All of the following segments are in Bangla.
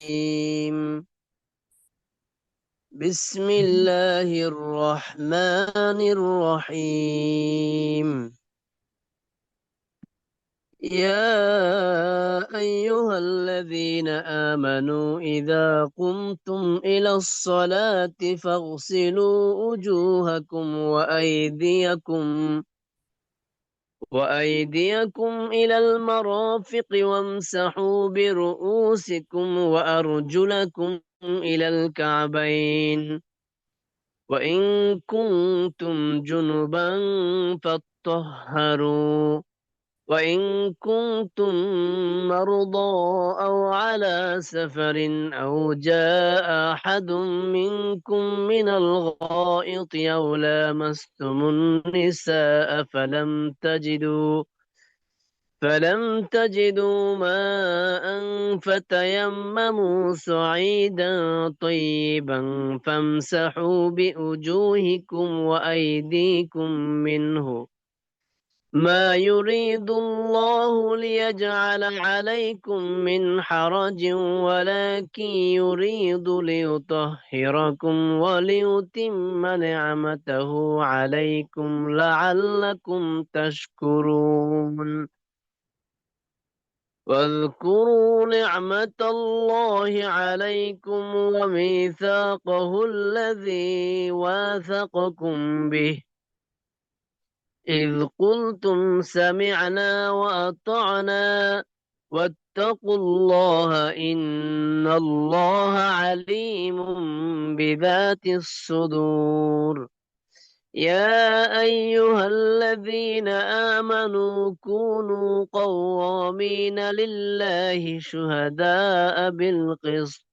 الرجيم. بسم الله الرحمن الرحيم. يا أيها الذين آمنوا إذا قمتم إلى الصلاة فاغسلوا وجوهكم وأيديكم إلى المرافق وامسحوا برؤوسكم وأرجلكم إلى الكعبين، وإن كنتم جنبا فاطهروا، وإن كنتم مرضى أو على سفر أو جاء أحد منكم من الغائط أو لامستم النساء فلم تجدوا ماء فتيمموا صعيدا طيبا فامسحوا بوجوهكم وأيديكم منه، ما يريد الله ليجعل عليكم من حرج ولكن يريد ليطهركم وليتم نعمته عليكم لعلكم تشكرون. واذكروا نعمة الله عليكم وميثاقه الذي واثقكم به، إذ قلتم سمعنا وأطعنا واتقوا الله إن الله عليم بذات الصدور. يا أيها الذين آمنوا كونوا قوامين لله شهداء بالقسط،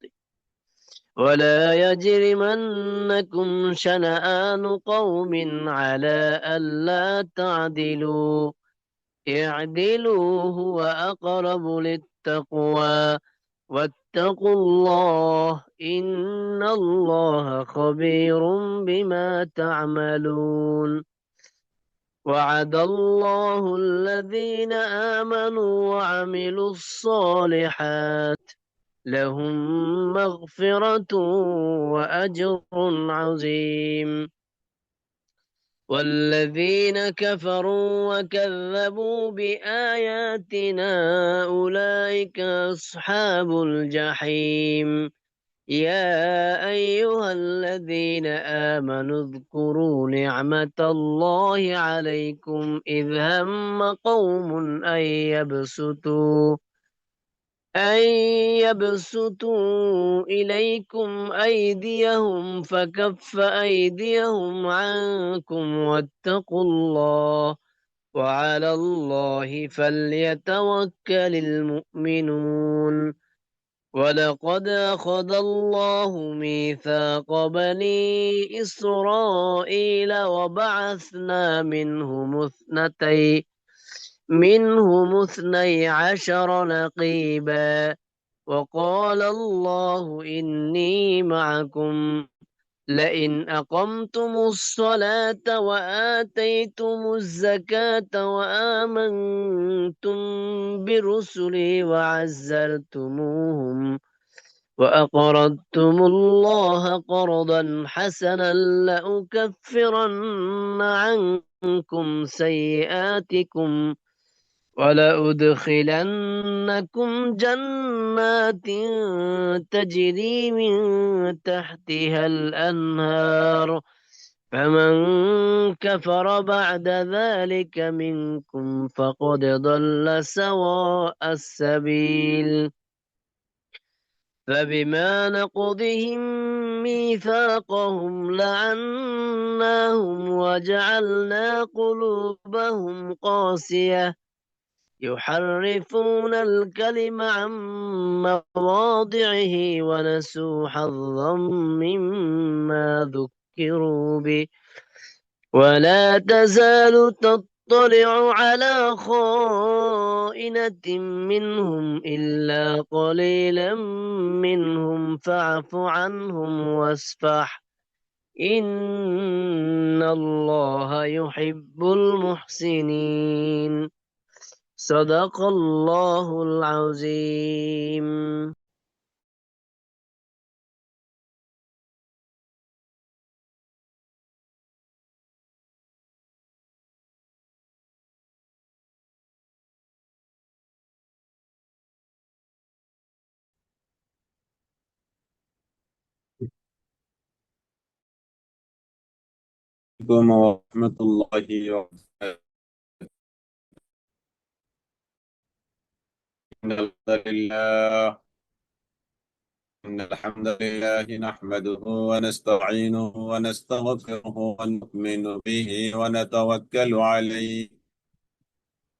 ولا يجرمنكم شنآن قوم على ألا تعدلوا، اعدلوا هو أقرب للتقوى، واتقوا الله إن الله خبير بما تعملون. وعد الله الذين آمنوا وعملوا الصالحات لهم مغفرة وأجر عظيم. والذين كفروا وكذبوا بآياتنا أولئك أصحاب الجحيم. يا أيها الذين آمنوا اذكروا نعمة الله عليكم إذ هم قوم أن يبسطوا إليكم أيديهم فكف أيديهم عنكم واتقوا الله وعلى الله فليتوكل المؤمنون. ولقد أخذ الله ميثاق بني إسرائيل وبعثنا منهم اثني عشر نقيبا، وقال الله إني معكم لئن أقمتم الصلاة وآتيتم الزكاة وآمنتم برسلي وعزرتموهم وأقرضتم الله قرضا حسنا لأكفرن عنكم سيئاتكم ولأدخلنكم جنات تجري من تحتها الأنهار، فمن كفر بعد ذلك منكم فقد ضل سواء السبيل. فبما نقضهم ميثاقهم لعناهم وجعلنا قلوبهم قاسية يحرفون الكلم عن مواضعه ونسوا حظا مما ذكروا به، ولا تزال تطلع على خائنة منهم إلا قليلا منهم فاعف عنهم واصفح إن الله يحب المحسنين. صدق الله العظيم. عليكم ورحمة الله وبركاته. إن الحمد لله إن الحمد لله نحمده ونستعينه ونستغفره ونؤمن به ونتوكل عليه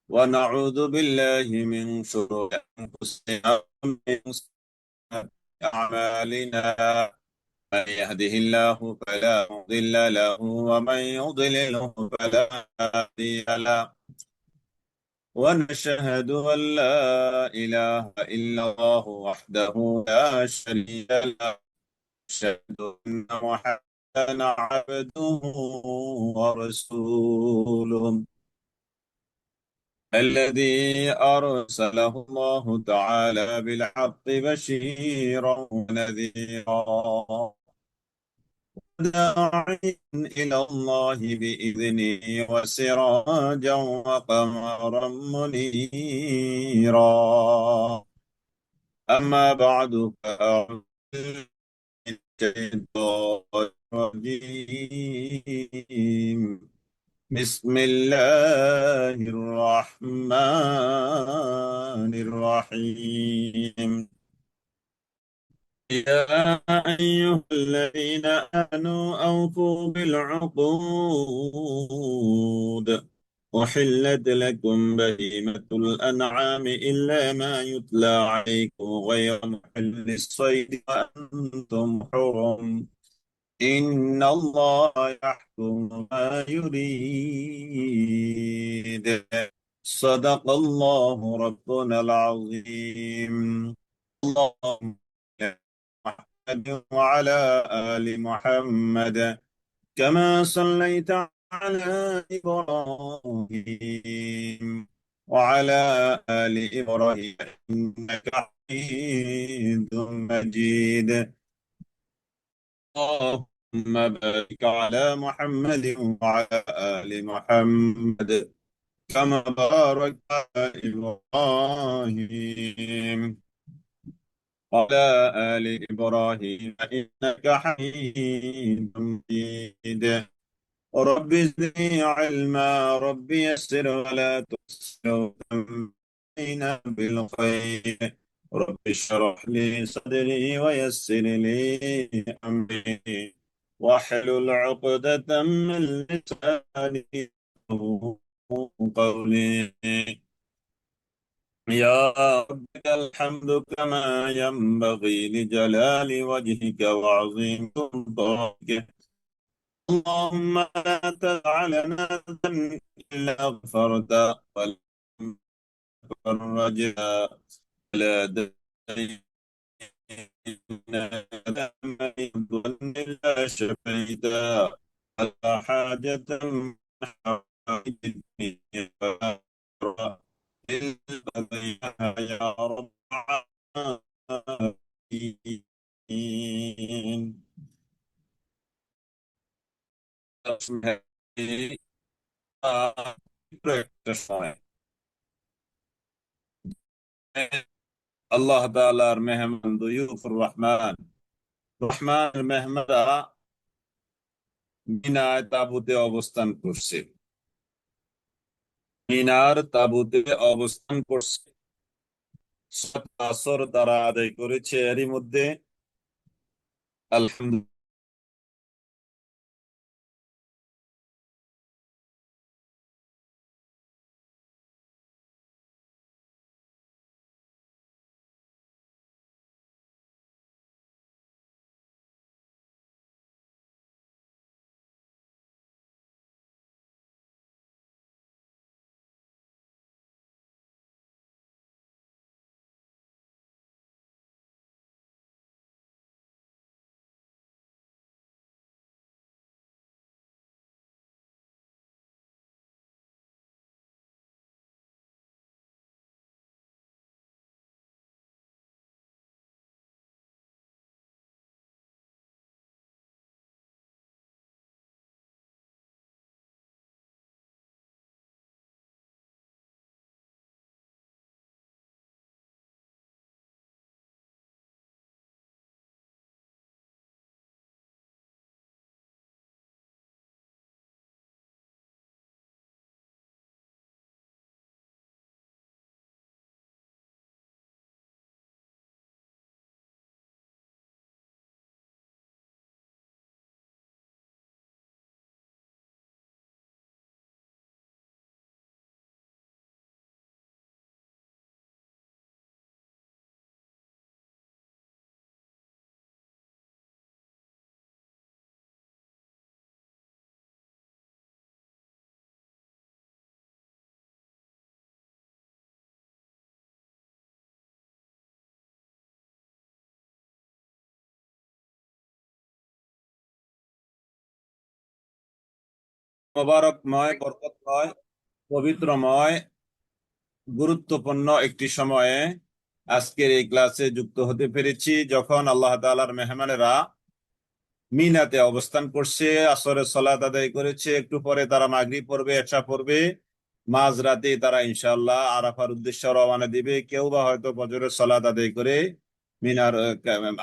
ونعوذ بالله من شرور أنفسنا ومن سيئات أعمالنا. من يهده الله فلا مضل له ومن يضلله فلا هادي له. ونشهد أن لا إله إلا الله وحده لا شريك له. أشهد أن محمدا عبده ورسوله الذي أرسله الله تعالى بالحق بشيرا ونذيرا داعيا إلى الله بإذنه وسراجا وقمرا منيرا. أما بعد فأعوذ بالله من الشيطان الرجيم. بسم الله الرحمن الرحيم. يا أيها الذين آمنوا أوفوا بالعقود. أحلت لكم بهيمة الأنعام إلا ما يتلى عليكم غير محل الصيد وأنتم حرم. إن الله يحكم ما يريد. صدق الله ربنا العظيم. اللهم محمد وعلى آل محمد كما صليت على إبراهيم وعلى آل إبراهيم إنك حميد مجيد. اللهم بارك على محمد وعلى آل محمد كما باركت على إبراهيم وعلى آل إبراهيم إنك حميد مجيد. رب زدني علما رب يسر ولا تسر وتمنى بالخير. رب اشرح لي صدري ويسر لي أمري واحلل عقدة من لساني يفقهوا قولي. يا رب لك الحمد كما ينبغي لجلال وجهك وعظيم سلطانك. اللهم لا تدع لنا ذنبا إلا غفرت ولا فرجا ولا دين إلا شفيتا ولا حاجة من حوائج الدنيا إلا قضيتها يا رب العالمين. আল্লাহ তাআলার মেহমান দয়ুফুর রহমান রহমান মেহমানরা মিনায় তাঁবুতে অবস্থান করছে। মিনার তাঁবুতে অবস্থান করছে। সাত বছর তারা আদায় করেছে। এরই মধ্যে আলহামদুলিল্লাহ মোবারকময়, বরকতময়, পবিত্রময়, গুরুত্বপূর্ণ একটি সময়ে আজকের এই ক্লাসে যুক্ত হতে পেরেছি, যখন আল্লাহ তাআলার মেহমানেরা মিনাতে অবস্থান করছে, আসরের সালাত আদায় করেছে, একটু পরে তারা মাগরিব পড়বে, এশা পড়বে, মাঝরাতে তারা ইনশাআল্লাহ আরাফার উদ্দেশ্যে রওনা দিবে। কেউ বা হয়তো ফজরের সালাত আদায় করে মিনার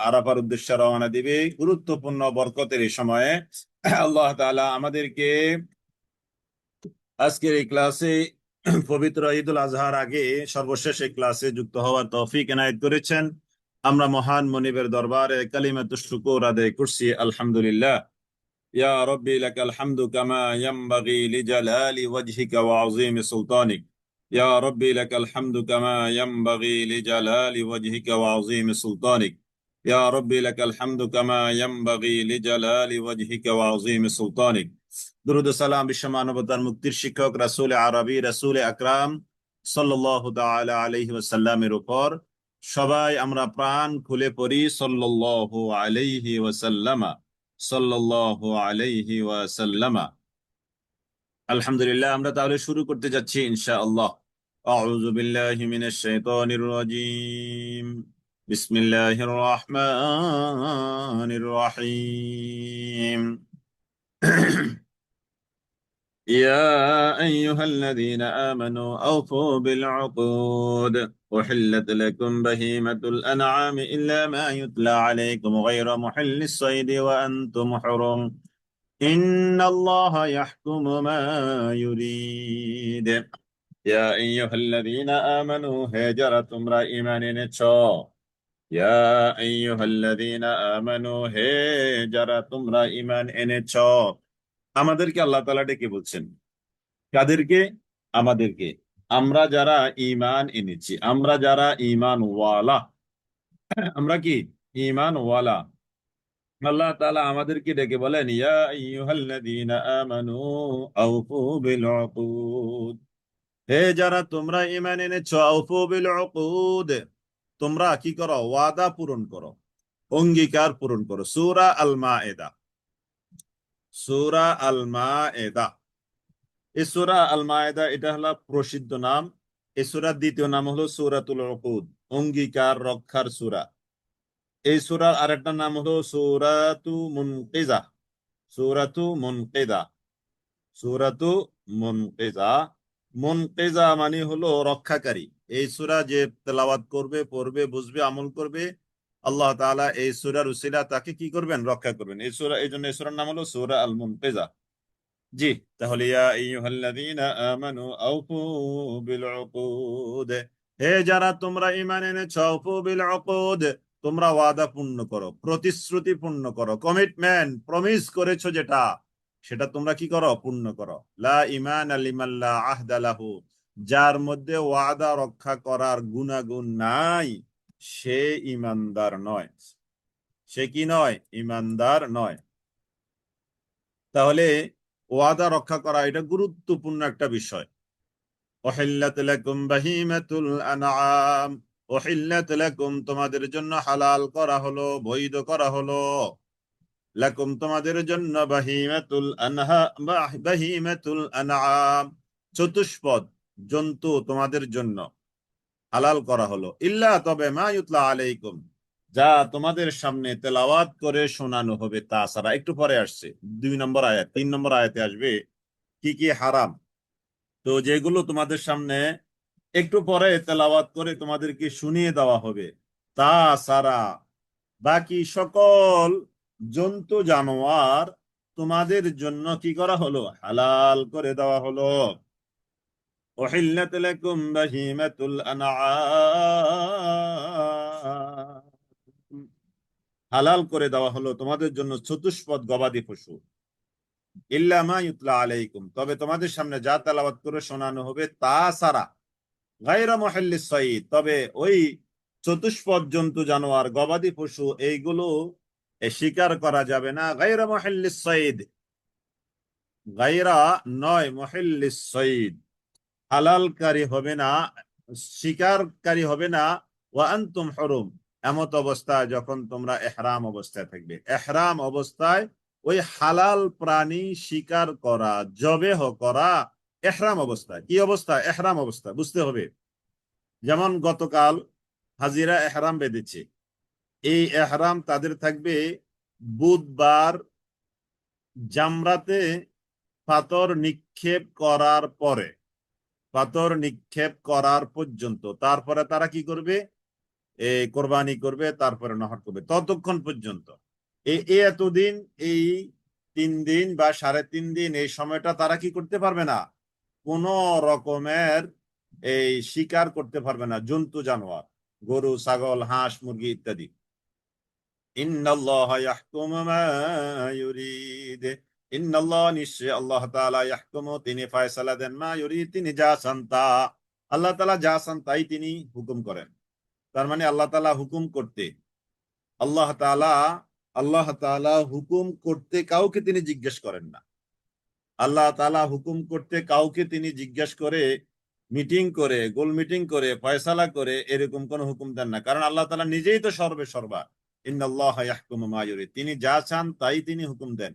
আরাফার উদ্দেশ্যে রওনা দিবে। গুরুত্বপূর্ণ বরকতের এই সময়ে আল্লাহ তাআলা আমাদেরকে আজকের এই ক্লাসে পবিত্র ঈদুল আজহার আগে সর্বশেষ এই ক্লাসে যুক্ত হওয়ার তৌফিক এনায়েত করেছেন। আমরা মহান মনিবের দরবারে কালিমাতুশ শুকর আদায় করছি, আলহামদুলিল্লাহ। ইয়া রব্বি লাকাল হামদু কামা ইয়ানবাগি লিজালালি ওয়াজহিকা ওয়া আযীমি সুলতানিক। ইয়া রব্বি লাকাল হামদু কামা ইয়ানবাগি লিজালালি ওয়াজহিকা ওয়া আযীমি সুলতানিক। ইয়া রব্বি লাকাল হামদু কামা ইয়ানবাগি লিজালালি ওয়াজহিকা ওয়া আযীমি সুলতানিক। দুরূদ ও সালাম বিশ্ব মানবতার মুক্তির শিক্ষক রাসূল আরবি, রাসূল আকরাম সাল্লাল্লাহু তাআলা আলাইহি ওয়াসাল্লামের উপর সবাই আমরা প্রাণ খুলে পড়ি সাল্লাল্লাহু আলাইহি ওয়াসাল্লামা, সাল্লাল্লাহু আলাইহি ওয়াসাল্লামা। আলহামদুলিল্লাহ, আমরা তাহলে শুরু করতে যাচ্ছি ইনশাআল্লাহ। আউযু বিল্লাহি মিনাশ শাইতানির রাজীম। বিসমিল্লাহির রহমানির রহিম। يا أيها الذين آمنوا أوفوا بالعقود، أحلت لكم بهيمة الأنعام إلا ما يتلى عليكم غير محل الصيد وأنتم حرم إن الله يحكم ما يريد। يا أيها الذين آمنوا هجرة امرأ إيمان نتشو يا أيها الذين آمنوا هجرة امرأ إيمان এনেছো। আমাদেরকে আল্লাহ তাআলা ডেকে বলছেন, কাদেরকে? আমাদেরকে। আমরা যারা ঈমান এনেছি, আমরা যারা ঈমান ওয়ালা, আমরা কি ঈমান ওয়ালা। আল্লাহ তাআলা আমাদেরকে ডেকে বলেন, ইয়া আইয়ুহাল্লাযীনা আমানু আউফু বিল উকুদ। হে যারা তোমরা ঈমান এনেছো, আউফু বিল উকুদ, তোমরা কি করো? ওয়াদা পূরণ করো, অঙ্গীকার পূরণ করো। সূরা আল মায়েদা, সূরা আল মায়েদা। এই সূরা আল মায়েদা এটা হলো প্রসিদ্ধ নাম। এই সূরার দ্বিতীয় নাম হলো সূরাতুল উকুদ, অঙ্গীকার রক্ষার সূরা। এই সূরার আরেকটা নাম হলো সূরাতু মুনকিজা, সূরাতু মুনকিদা, সূরাতু মুনকিজা। মুনকিজা মানে হলো রক্ষাকারী। এই সূরা যে তেলাওয়াত করবে, পড়বে, বুঝবে, আমল করবে, আল্লাহ তাআলা এই সূরার উসিলা তাকে কি করবেন? রক্ষা করবেন। এই সূরা, এই জন্য এই সূরার নাম হলো সূরা আল মুনকিজা। জি, তাহলে ইয়া আইয়ুহাল্লাযীনা আমানু আউফু বিল উকুদ, হে যারা তোমরা ঈমান এনেছো, আউফু বিল উকুদ, তোমরা ওয়াদা পূর্ণ করো, প্রতিশ্রুতি পূর্ণ করো, কমিটমেন্ট, প্রমিস করেছো যেটা, সেটা তোমরা কি করো? পূর্ণ করো। লা ঈমানা লিমান লা আহদা লাহু, যার মধ্যে ওয়াদা রক্ষা করার গুনাগুণ নাই, সে ঈমানদার নয়। সে কি নয়? ঈমানদার নয়। তাহলে ওয়াদা রক্ষা করা এটা গুরুত্বপূর্ণ একটা বিষয়। উহিল্লাত লাকুম বাহিমাতুল আনআম, উহিল্লাত লাকুম, তোমাদের জন্য হালাল করা হলো, বৈধ করা হলো, লাকুম, তোমাদের জন্য, বাহিমাতুল আনহা, বাহিমাতুল আনআম, চতুষ্পদ জন্তু তোমাদের জন্য হালাল করা হলো। ইল্লা, তবে, মা ইউতলা আলাইকুম, যা তোমাদের সামনে তেলাওয়াত করে শোনানো হবে তা ছাড়া। একটু পরে আসছে 2 নম্বর আয়াত, 3 নম্বর আয়াতে আসবে কি কি হারাম। তো যেগুলো তোমাদের সামনে একটু পরে তেলাওয়াত করে তোমাদেরকে শুনিয়ে দেওয়া হবে, তা ছাড়া বাকি সকল জন্তু জানোয়ার তোমাদের জন্য কি করা হলো? হালাল করে দেওয়া হলো। উহিল্লাত লাকুম বাহিমাতুল আনআম, হালাল করে দেওয়া হলো তোমাদের জন্য চতুষ্পদ গবাদি পশু। ইল্লা মা ইউতলা আলাইকুম, তবে তোমাদের সামনে যা তেলাওয়াত করে শোনানো হবে তা ছাড়া। গায়রা মুহিল্লিস সাইদ, তবে ওই চতুষ্পদ জন্তু জানোয়ার গবাদি পশু এইগুলো শিকার করা যাবে না। গায়রা মুহিল্লিস সাইদ, গায়রা নয়, মুহিল্লিস সাইদ, হালালকারী হবে না, শিকারকারী হবে না। ওয়া আনতুম হুরুম, এমত অবস্থায় যখন তোমরা ইহরাম অবস্থায় থাকবে। ইহরাম অবস্থায় ওই হালাল প্রাণী শিকার করা, জবেহ করা এহরাম অবস্থা। কি অবস্থা? এহরাম অবস্থা, বুঝতে হবে। যেমন গতকাল হাজিরা এহরাম বেঁধেছে, এই এহরাম তাদের থাকবে বুধবার জামরাতে পাথর নিক্ষেপ করার পরে, পাথর নিক্ষেপ করার পর্যন্ত। তারপরে তারা কি করবে? এই কোরবানি করবে, তারপরে নহর করবে, ততক্ষণ পর্যন্ত। এই এতদিন, এই 3 দিন বা 3.5 দিন, এই সময়টা তারা কি করতে পারবে না? কোন রকমের এই শিকার করতে পারবে না, জন্তু জানোয়ার, গরু, ছাগল, হাঁস, মুরগি ইত্যাদি। ইন্নাল্লাহা ইয়াহকুমু মা ইউরিদ, ইন্নাল্লাহ, নিশ্চয় আল্লাহ তাআলা, ইয়াহকুমু, তিনি ফয়সালা দেন, মা ইউরিদ, তিনি যা চান তা। আল্লাহ তাআলা যা চান তাই তিনি হুকুম করেন। তার মানে আল্লাহ তাআলা হুকুম করতে, আল্লাহ তাআলা আল্লাহ তাআলা হুকুম করতে কাউকে তিনি জিজ্ঞেস করেন না। আল্লাহ তাআলা হুকুম করতে কাউকে তিনি জিজ্ঞেস করে, মিটিং করে, গোল মিটিং করে, ফয়সালা করে এরকম কোন হুকুম দেন না, কারণ আল্লাহ তাআলা নিজেই তো সর্বে সর্বা। ইন্নাল্লাহা ইয়াহকুমু মা ইউরিদ, তিনি যা চান তাই তিনি হুকুম দেন।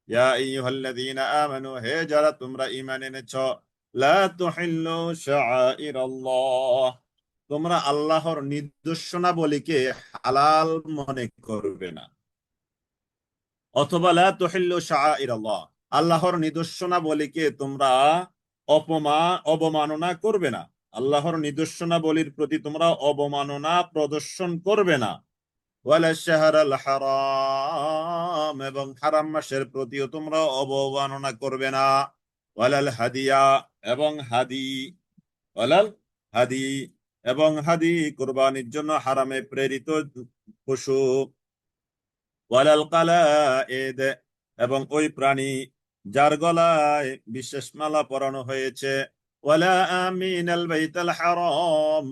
ইয়া আইয়ুহাল্লাযীনা আমানু, হে যারা তোমরা ঈমান এনেছো, লা তুহিল্লু শাআইরাল্লাহ, তোমরা আল্লাহর নিদর্শনাবলীকে হালাল মনে করবে না। অথবা লা তুহিল্লু শাআইরাল্লাহ, আল্লাহর নিদর্শনাবলীকে তোমরা অবমাননা করবে না। আল্লাহর নিদর্শনাবলীর প্রতি তোমরা অবমাননা প্রদর্শন করবে না। ওয়ালা শাহরাল হারাম, এবং হারাম মাসের প্রতিও তোমরা অবমাননা করবে না। ওয়ালাল হাদিয়া, এবং হাদি, ওয়ালাল হাদি, এবং হাদি কুরবানির জন্য হারামে প্রেরিত পশু। ওয়ালাল কালাইদ, এবং ওই প্রাণী যার গলায় বিশেষ মালা পরানো হয়েছে। ওয়ালা আমিনাল বাইতুল হারাম,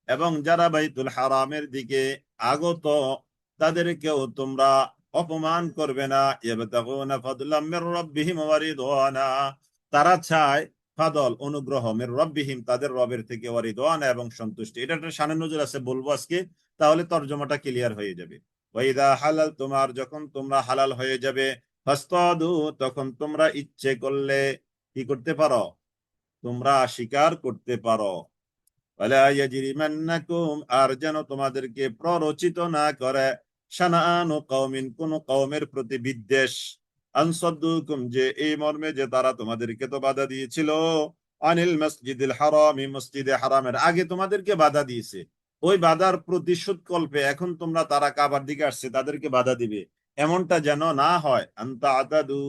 এবং যারা বাইতুল হারামের দিকে আগত তাদেরকেও তোমরা অপমান করবে না। ইয়াবতাগুনা ফাদলাম মির রাব্বিহিম ওয়া রিদওয়ানা, তারা চায় ফাদল, অনুগ্রহ, মির রাব্বিহিম, তাদের রবের থেকে, ওয়া রিদওয়ানা, এবং সন্তুষ্টি। এটা একটা শানে নজুল আছে, বলবো আজকে, তাহলে তরজমাটা ক্লিয়ার হয়ে যাবে। ওয়াইদা হালাল, তোমার যখন তোমরা হালাল হয়ে যাবে, ফাসতাদু, তখন তোমরা ইচ্ছে করলে কি করতে পারো? তোমরা শিকার করতে পারো। ওয়ালা ইয়াজরিমান্নাকুম, আর যেন তোমাদেরকে প্ররোচিত না করে, শানাআনু কওমিন, কোন কওমের প্রতি বিদ্বেষ, আনসাদ্দুকুম, যে এই মর্মে যে তারা তোমাদেরকে তো বাধা দিয়েছিল, আনিল মসজিদিল হারামি, মসজিদে হারামের আগে তোমাদেরকে বাধা দিয়েছে, ওই বাধার প্রতিশোধ কল্পে এখন তোমরা, তারা কাবার দিকে আসছে, তাদেরকে বাধা দিবে, এমনটা যেন না হয়। আনতা আতাদু,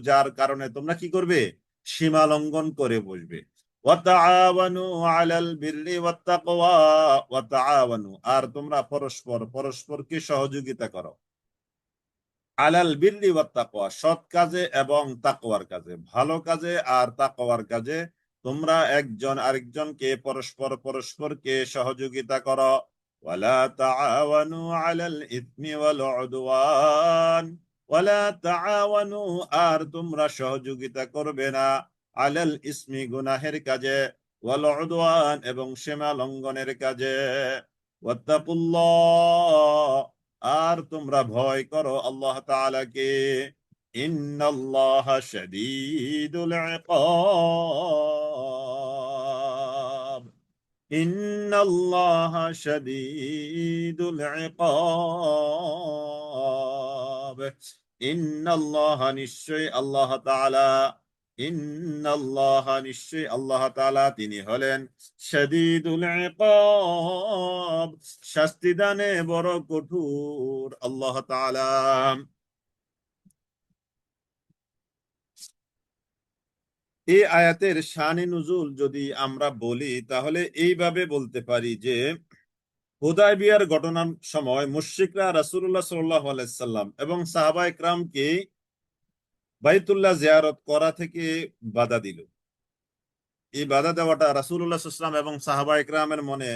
যার কারণে তোমরা কি করবে? সীমা লঙ্ঘন করে বসবে। ওয়াতাআওয়ানু আলাল বিররি ওয়াত্তাকওয়া, ওয়াতাআওয়ানু, আর তোমরা পরস্পর পরস্পরকে সহযোগিতা করো, আলাল বিররি ওয়াত্তাকওয়া, সৎ কাজে এবং তাকওয়ার কাজে, ভালো কাজে আর তাকওয়ার কাজে তোমরা একজন আরেকজনকে পরস্পর পরস্পরকে সহযোগিতা করো। ওয়ালা তাআওয়ানু আলাল ইসমি ওয়াল উদওয়ান, ওয়ালা তাআওয়ানু, আর তোমরা সহযোগিতা করবে না, আলাল ইসমি, গুনাহের কাজে, ওয়াল উদওয়ান, এবং সীমা লঙ্ঘনের কাজে। ওয়াত্তাকুল্লাহ, আর তোমরা ভয় করো আল্লাহ তাআলাকে। ইন্নাল্লাহা শাদীদুল ইকাব, ইন্নাল্লাহা শাদীদুল ইকাব, ইন্নাল্লাহা, নিশ্চয় আল্লাহ তাআলা, ইন্নাল্লাহা, নিশ্চয় আল্লাহ তাআলা, তিনি হলেন শাদীদুল ইকাব, শাস্তি দানে বড় কঠোর আল্লাহ তাআলা। এই আয়াতের শানে নুজুল যদি আমরা বলি, তাহলে এইভাবে বলতে পারি যে হুদায়বিয়ার ঘটনার সময় মুশরিকরা রাসূলুল্লাহ সাল্লাল্লাহু আলাইহি সাল্লাম এবং সাহাবায়ে কেরামকে বাইতুল্লাহ জিয়ারত করা থেকে বাধা দিল। এই বাধা দেওয়াটা রাসূলুল্লাহ সাল্লাল্লাহু আলাইহি ওয়াসাল্লাম এবং সাহাবায়ে কেরামের মনে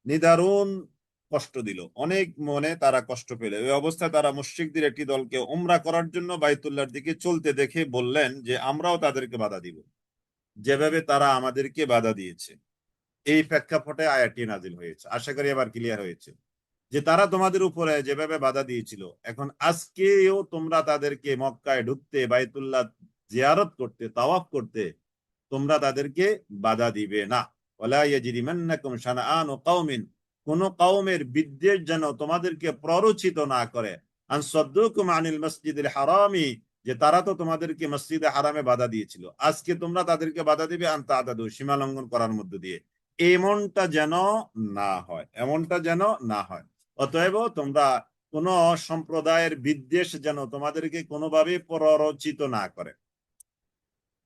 নিদারুণ কষ্ট দিল, অনেক মনে তারা কষ্ট পেল। এই অবস্থায় তারা মুশরিকদের একটি দলকে উমরা করার জন্য বাইতুল্লাহর দিকে চলতে দেখে বললেন যে আমরাও তাদেরকে বাধা দিব, যেভাবে তারা আমাদেরকে বাধা দিয়েছে। এই প্রেক্ষাপটে আয়াতটি নাজিল হয়েছে। আশা করি এবার ক্লিয়ার হয়েছে যে তারা তোমাদের উপরে যেভাবে বাধা দিয়েছিল, এখন আজকেও তোমরা তাদেরকে মক্কায় ঢুকতে, বাইতুল্লাহ জিয়ারত করতে, তাওয়াফ করতে তোমরা তাদেরকে বাধা দিবে না। ওয়ালা ইয়াজরিমান্নাকুম শানাআনু কওমিন, কোন কওমের বিদ্বেষ যেন তোমাদেরকে প্ররোচিত না করে, আন সাদ্দুকুম আনিল মসজিদিল হারামি, যে তারা তো তোমাদেরকে মসজিদে হারামে বাধা দিয়েছিল, আজকে তোমরা তাদেরকে বাধা দিবে আন তা'তাদু, সীমা লঙ্ঘন করার মধ্য দিয়ে। এমনটা যেন না হয়, এমনটা যেন না হয়। অতএব তোমরা কোন সম্প্রদায়ের বিদ্বেষ যেন তোমাদেরকে কোনোভাবে প্ররোচিত না করে।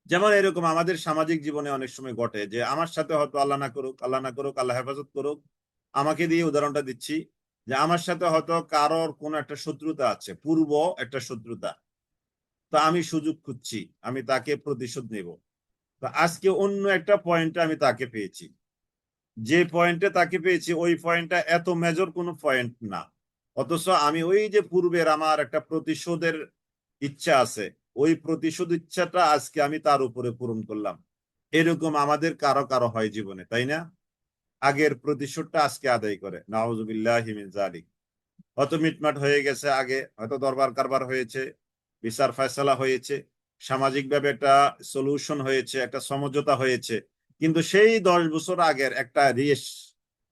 যেমন এরকম আমাদের সামাজিক জীবনে অনেক সময় ঘটে যে আমার সাথে হয়তো, আল্লাহ না করুক, আল্লাহ না করুক, আল্লাহ হেফাজত করুক, আমাকে দিয়ে উদাহরণটা দিচ্ছি, যে আমার সাথে হয়তো কারোর কোন একটা শত্রুতা আছে, পূর্ব একটা শত্রুতা, তো আমি সুযোগ খুঁজছি, আমি তাকে প্রতিশোধ নেব। তো আজকে অন্য একটা পয়েন্টে আমি তাকে পেয়েছি, যে পয়েন্টে তাকে পেয়েছি ওই পয়েন্টটা এত মেজর কোনো পয়েন্ট না, অথচ আমি ওই যে পূর্বের আমার একটা প্রতিশোধের ইচ্ছা আছে, ওই প্রতিশোধ ইচ্ছাটা আজকে আমি তার উপরে পূরণ করলাম। এরকম আমাদের কারো কারো হয় জীবনে, তাই না? আগের প্রতিশোধটা আজকে আদায় করে, নাউজুবিল্লাহি মিন যালিক। হয়তো মিটমাট হয়ে গেছে, আগে হয়তো দরবার কারবার হয়েছে, বিচার ফয়সালা হয়েছে, সামাজিকভাবে একটা সলিউশন হয়েছে, একটা সমঝোতা হয়েছে, কিন্তু সেই 10 বছর আগের একটা রেশ,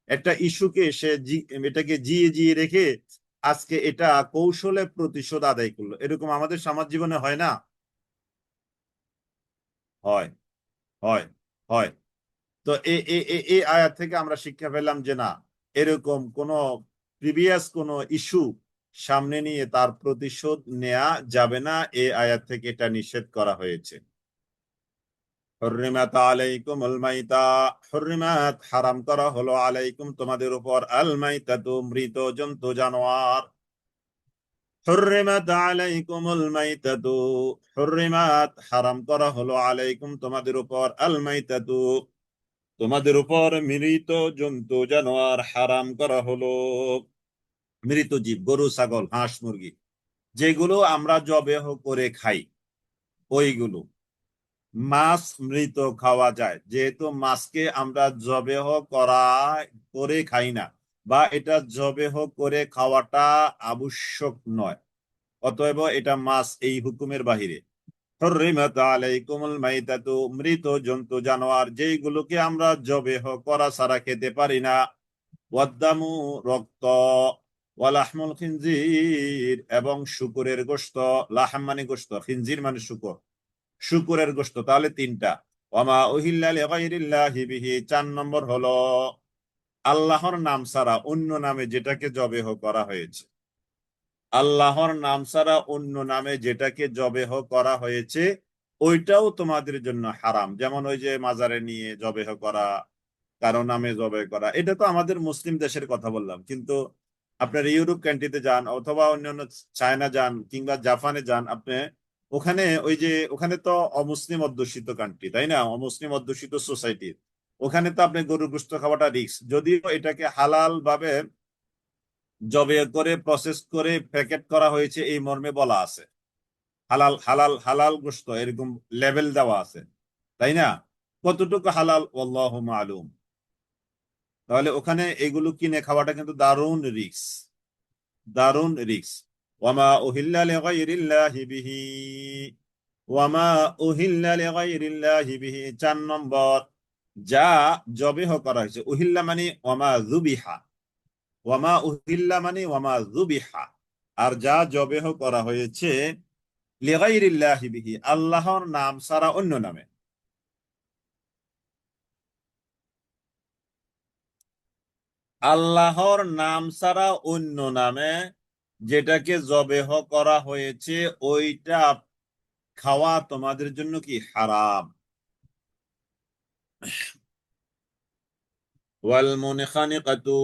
একটা ইস্যুকে সে এটাকে জিয়ে জিয়ে রেখে আজকে এটা কৌশলে প্রতিশোধ আদায় করলো। এরকম আমাদের সমাজ জীবনে হয় না? হয়, হয়, হয়। তো এই আয়াত থেকে আমরা শিক্ষা পেলাম যে না, এরকম কোন প্রিভিয়াস কোন ইস্যু সামনে নিয়ে তার প্রতিশোধ নেওয়া যাবে না, এই আয়াত থেকে এটা নিষেধ করা হয়েছে। হুররিমাত আলাইকুমুল মাইতা, হুররিমাত হারাম করা হলো, আলাইকুম তোমাদের উপর, আল মাইতাতু মৃত জন্তু জানোয়ার। হুররিমাত আলাইকুমুল মাইতাতু, হুররিমাত হারাম করা হলো, আলাইকুম তোমাদের উপর, আল মাইতাতু তোমাদের উপর মৃত জন্তু জানোয়ার হারাম করা হলো। মৃত জীব, গরু, ছাগল, হাঁস, মুরগি, যেগুলো আমরা জবেহ করে খাই, ওইগুলো। মাছ মৃত খাওয়া যায়, যেহেতু মাছকে আমরা জবেহ করা করে খাই না, বা এটা জবেহ করে খাওয়াটা আবশ্যক নয়, অতএব এটা মাছ এই হুকুমের বাহিরে। হুররিমাত আলাইকুমুল মাইতাতু, মৃত জন্তু জানোয়ার যেগুলোকে আমরা জবেহ করা ছাড়া খেতে পারি না, ওয়াদ্দামু রক্ত, ওয়ালাহমুল খিনজির এবং শুকুরের গোশত, লাহম মানে গোশত, খিনজির মানে শুকর, শুকুরের গোশত, তাহলে তিনটা। ওয়ামা উহিল্লা লিগাইরিল্লাহি বিহি, 4 নম্বর হলো আল্লাহর নাম ছাড়া অন্য নামে যেটাকে জবেহ করা হয়েছে, আল্লাহর নাম ছাড়া অন্য নামে যেটাকে জবেহ করা হয়েছে ওইটাও তোমাদের জন্য হারাম। যেমন ওই যে মাজারে নিয়ে জবেহ করা, কারো নামে জবেহ করা, এটা তো আমাদের মুসলিম দেশের কথা বললাম, কিন্তু আপনার ইউরোপ কান্ট্রিতে যান অথবা অন্যান্য চায়না যান কিংবা জাপানে যান আপনি, ওখানে ওই যে ওখানে তো অমুসলিম অধ্যুষিত কান্ট্রি, তাই না, অমুসলিম অধ্যুষিত সোসাইটি, ওখানে তো আপনি গরুর গোশত খাওয়াটা রিস্ক, যদিও এটাকে হালাল ভাবে জবে করে প্রসেস করে প্যাকেট করা হয়েছে এই মর্মে বলা আছে, হালাল হালাল হালাল গোশত, এরকম লেভেল দেওয়া আছে, তাই না? কতটুকু হালাল আল্লাহু মালুম। তাহলে ওখানে এগুলো কিনে খাওয়াটা কিন্তু দারুণ রিস্ক, দারুণ রিস্ক। ওয়ামা উহিল্লা লিগাইরিল্লাহি বিহি, ওয়ামা উহিল্লা লিগাইরিল্লাহি বিহি, 4 নম্বর যা জবেহ করা হয়েছে, উহিল্লা মানে ওয়ামা যুবিহা, ওয়ামা উহিল্লা মানে ওয়ামা যুবিহা, আর যা জবেহ করা হয়েছে লিগাইরিল্লাহি বিহি, আল্লাহর নাম ছাড়া অন্য নামে, আল্লাহর নাম ছাড়া অন্য নামে যেটাকে জবেহ করা হয়েছে ওইটা খাওয়া তোমাদের জন্য কি হারাম। ওয়াল মুনখানিকাতু,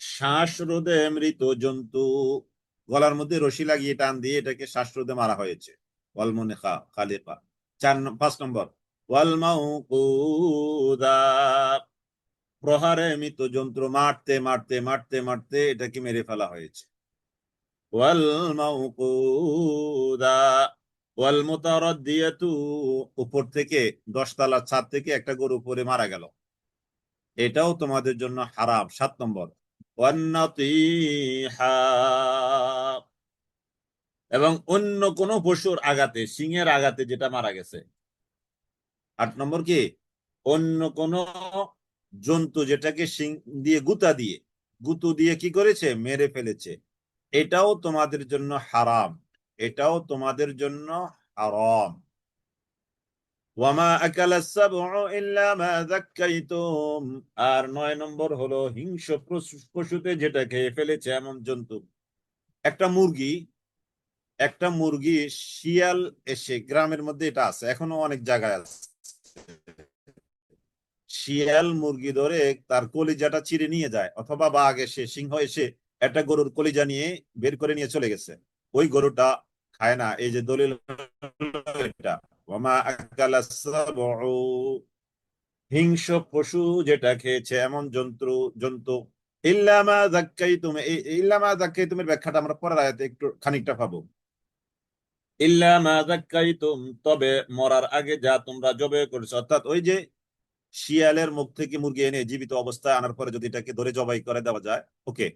শ্বাসরোধে মৃত জন্তু, গলার মধ্যে রশি লাগিয়ে টান দিয়ে এটাকে শ্বাসরোধে মারা হয়েছে, ওয়াল মুনখা খালিকা। 5 নম্বর ওয়াল মাউকুদা, প্রহারে মৃত যন্ত্র, মারতে মারতে মারতে মারতে এটাকে মেরে ফেলা হয়েছে, ওয়াল মাউকুদা ওয়াল মুতারাদ্দিয়াতু, উপর থেকে 10 তলা ছাদ থেকে একটা গরু পরে মারা গেল, এটাও তোমাদের জন্য হারাম। 7 নম্বর ওয়ান্নাতিহা, এবং অন্য কোন পশুর আঘাতে, সিংহের আঘাতে যেটা মারা গেছে। 8 নম্বর কি, অন্য কোন জন্তু যেটাকে সিং দিয়ে গুতু দিয়ে কি করেছে, মেরে ফেলেছে, এটাও তোমাদের জন্য হারাম, এটাও তোমাদের জন্য হারাম। ওয়ামা আকালা সাবউ ইল্লা মা যাক্কাইতুম, আর 9 নম্বর হলো হিংস্র পশুতে যেটা খেয়ে ফেলেছে এমন জন্তু। একটা মুরগি, একটা মুরগি, শিয়াল এসে, গ্রামের মধ্যে এটা আছে, এখনো অনেক জায়গায় আছে, শিয়াল মুরগি ধরে তার কলিজাটা চিরে নিয়ে যায়, অথবা বাঘ এসে, সিংহ এসে একটা গরুর কলিজা নিয়ে বের করে নিয়ে চলে গেছে, ওই গরুটা খায় না। এই যে দলিল এটা, ওয়ামা আকালা সাবউ, হিংস্র পশু যেটা খেয়েছে এমন জন্তু। ইল্লামা যাক্কাইতুম, এই ইল্লামা যাক্কাইতুমের ব্যাখ্যাটা আমরা পরের আয়াতে একটু খানিকটা পাবো। ইল্লামা যাক্কাইতুম, তবে মরার আগে যা তোমরা জবে করেছো, অর্থাৎ ওই যে শিয়ালের মুখ থেকে মুরগি এনে জীবিত অবস্থায় আনার পরে যদি এটাকে ধরে জবাই করে দেওয়া যায়, ওকে,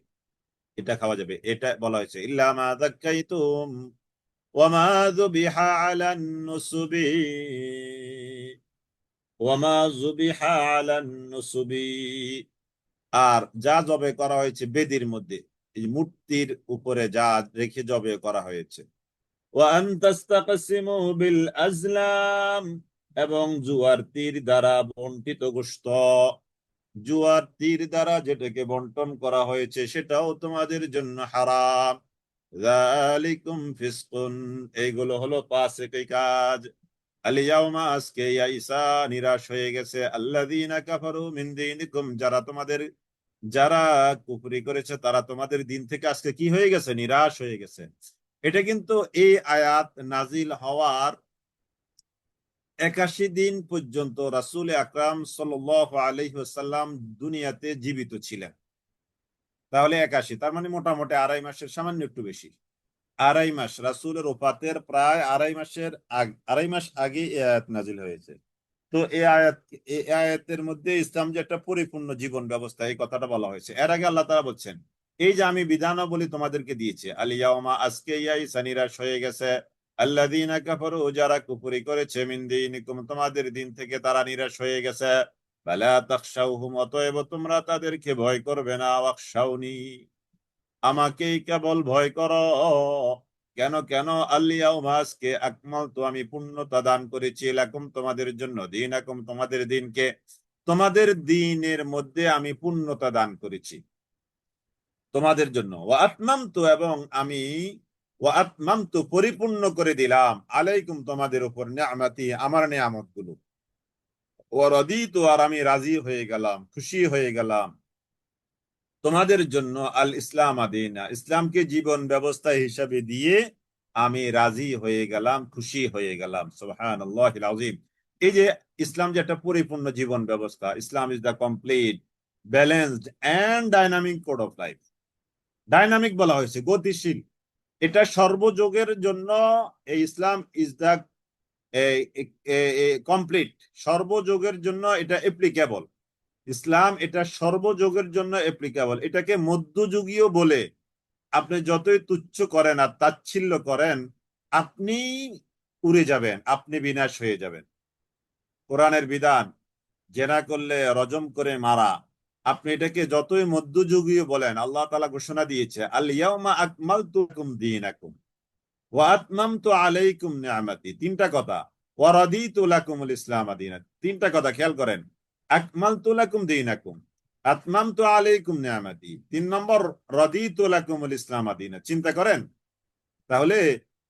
এটা খাওয়া যাবে। এটা বলা হয়েছে ইল্লা মা যাক্কাইতুম ওয়া মা যুবিহা আলান নুসুবি, ওয়া মা যুবিহা আলান নুসুবি, আর যা জবে করা হয়েছে বেদির মধ্যে, এই মূর্তির উপরে যা রেখে জবে করা হয়েছে। ওয়া আন তাস্তাকসিমু বিল আজলাম, এবং জুয়ার তীর দ্বারা বন্টিত গোশত, জুয়ার তীর দ্বারা যেটাকে বন্টন করা হয়েছে সেটাও তোমাদের জন্য হারাম। যালিকুম ফিসকুন, এইগুলো হলো ফাসিকি কাজ। আলিয়াউমা, আজকে, ইয়া ঈসা, নিরাশ হয়ে গেছে, আল্লাযীনা কাফারু মিন দীনিকুম, যারা কুফরি করেছে তারা তোমাদের দিন থেকে আজকে কি হয়ে গেছে, নিরাশ হয়ে গেছে। এটা কিন্তু এই আয়াত নাজিল হওয়ার 81 দিন পর্যন্ত রাসূল আকরাম সাল্লাল্লাহু আলাইহি ওয়াসাল্লাম দুনিয়াতে জীবিত ছিলেন। তাহলে 81, তার মানে মোটামুটি 2.5 মাসের সামান্য একটু বেশি। 2.5 মাস, রাসূলের ওফাতের প্রায় 2.5 মাস আগে এই আয়াত নাজিল হয়েছে। তো এই আয়াতের মধ্যে ইসলাম যে একটা পরিপূর্ণ জীবন ব্যবস্থা, এই কথাটা বলা হয়েছে। এর আগে আল্লাহ তাআলা বলছেন, এই যে আমি বিধানাবলী তোমাদেরকে দিয়েছি, আল ইয়াউমা, আজকে, ঈসা নিরাশ হয়ে গেছে, আল্লাযীনা কাফারু, যারা কুফরি করেছে, মিন দীনিকুম, তোমাদের দিন থেকে তারা নিরাশ হয়ে গেছে, ফালা তাখশাউহুম, অতএব তোমরা তাদেরকে ভয় করবে না, ওয়াখশাউনি, আমাকেই কেবল ভয় করো। কেন কেন, আল-ইয়াউমা, আজকে, আকমালতু, আমি পূর্ণতা দান করেছি, লাকুম, তোমাদের জন্য, দীনাকুম, তোমাদের দিনকে, তোমাদের দিনের মধ্যে আমি পূর্ণতা দান করেছি তোমাদের জন্য, ওয়া আতমামতু, এবং আমি, ওয়া আতমামতু, পরিপূর্ণ করে দিলাম, আলাইকুম, তোমাদের উপর, নিআমাতি, আমার নিয়ামত গুলো, ওয়া রাদিতু, আর আমি রাজি হয়ে গেলাম, খুশি হয়ে গেলাম তোমাদের জন্য, আল ইসলাম আদিনা, ইসলামকে জীবন ব্যবস্থা হিসাবে দিয়ে আমি রাজি হয়ে গেলাম, খুশি হয়ে গেলাম। সুবহানাল্লাহিল আযীম। এই যে ইসলাম যে একটা পরিপূর্ণ জীবন ব্যবস্থা, Islam is the complete, balanced and dynamic code of life. Dynamic বলা হয়েছে, গতিশীল, এটা সর্বযুগের জন্য, এই ইসলাম ইজ দা কমপ্লিট, সর্বযুগের জন্য এটা অ্যাপ্লিকেবল। ইসলাম এটা সর্বযুগের জন্য অ্যাপ্লিকেবল। এটাকে মধ্যযুগীয় বলে আপনি যতই তুচ্ছ করেন আর তাচ্ছিল্য করেন, আপনি উড়ে যাবেন, আপনি বিনাশ হয়ে যাবেন। কোরআনের বিধান, জেনা করলে রজম করে মারা, আপনি এটাকে যতই মধ্যযুগীয় বলেন, আল্লাহ তাআলা ঘোষণা দিয়েছে, আল ইয়াউমা আকমালতু লাকুম দীনাকুম ওয়া আতমামতু আলাইকুম নিআমাতি, তিনটা কথা, ওয়া রাদিতু লাকুমুল ইসলাম দীনান, তিনটা কথা খেয়াল করেন। আকমালতু লাকুম দীনাকুম, আতমামতু আলাইকুম নিআমাতি, 3 নম্বর, রাদিতু লাকুমুল ইসলাম দীনান। চিন্তা করেন, তাহলে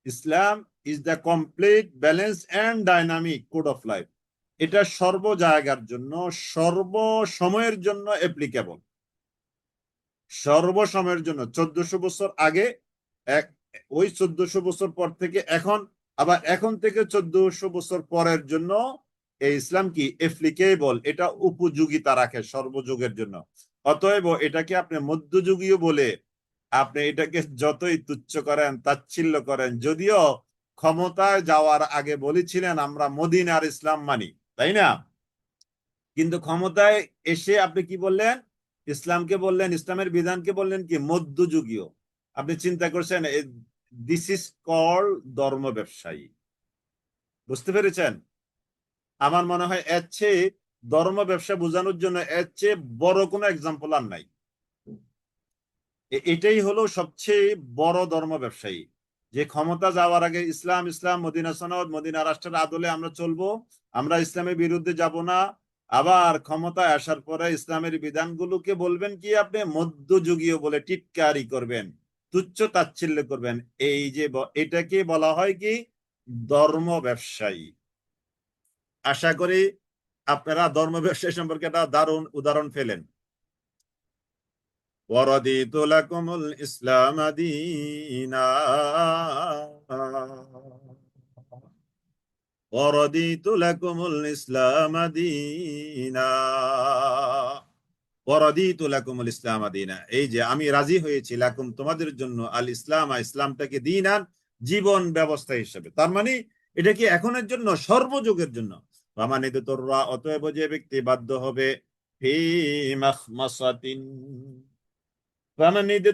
Islam is the complete, balance and dynamic code of life. এটা সর্ব জায়গার জন্য, সর্ব সময়ের জন্য অ্যাপ্লিকেবল, সর্বসময়ের জন্য। 1400 বছর আগে এক, ওই 1400 বছর পর থেকে এখন, আবার এখন থেকে 1400 বছর পরের জন্য এই ইসলাম কি অ্যাপ্লিকেবল, এটা উপযোগিতা রাখে সর্বযুগের জন্য। অতএব এটাকে আপনি মধ্যযুগীয় বলে আপনি এটাকে যতই তুচ্ছ করেন, তাচ্ছিল্য করেন, যদিও ক্ষমতায় যাওয়ার আগে বলেছিলেন আমরা মদিনার ইসলাম মানি, তাই না? কিন্তু ক্ষমতায় এসে আপনি কি বললেন, ইসলামকে বললেন, ইসলামের বিধানকে বললেন কি মধ্যযুগীয়। আপনি চিন্তা করছেন, দিস ইজ কল ধর্ম ব্যবসায়ী। বুঝতে পেরেছেন? আমার মনে হয় এর চেয়ে ধর্ম ব্যবসা বোঝানোর জন্য এর চেয়ে বড় কোনো এক্সাম্পল আর নাই। এটাই হলো সবচেয়ে বড় ধর্ম ব্যবসায়ী, যে ক্ষমতা যাওয়ার আগে ইসলাম ইসলাম, মদিনা সনদ, মদিনা রাষ্ট্রের আদলে আমরা চলবো, আমরা ইসলামের বিরুদ্ধে যাব না। আবার ক্ষমতায় আসার পরে ইসলামের বিধানগুলোকে বলবেন কি আপনি মধ্যযুগীয় বলে টিটকারি করবেন, তুচ্ছ তাচ্ছিল্য করবেন। এই যে এটাকে বলা হয় কি ধর্ম ব্যবসায়ী। আশা করি আপনারা ধর্ম ব্যবসায়ী সম্পর্কে একটা দারুণ উদাহরণ পেলেন। ورضيت لكم الإسلام دينا ورضيت لكم الإسلام دينا ورضيت لكم الإسلام دينا। এই যে আমি রাজি হয়েছি লাকুম তোমাদের জন্য আল ইসলাম, ইসলামটাকে দীনান জীবন ব্যবস্থা হিসেবে। তার মানে এটা কি এখনের জন্য, সর্বযুগের জন্য। মানে তোররা অতএব যে ব্যক্তি বাধ্য হবে ফি মাখমাসাতিন,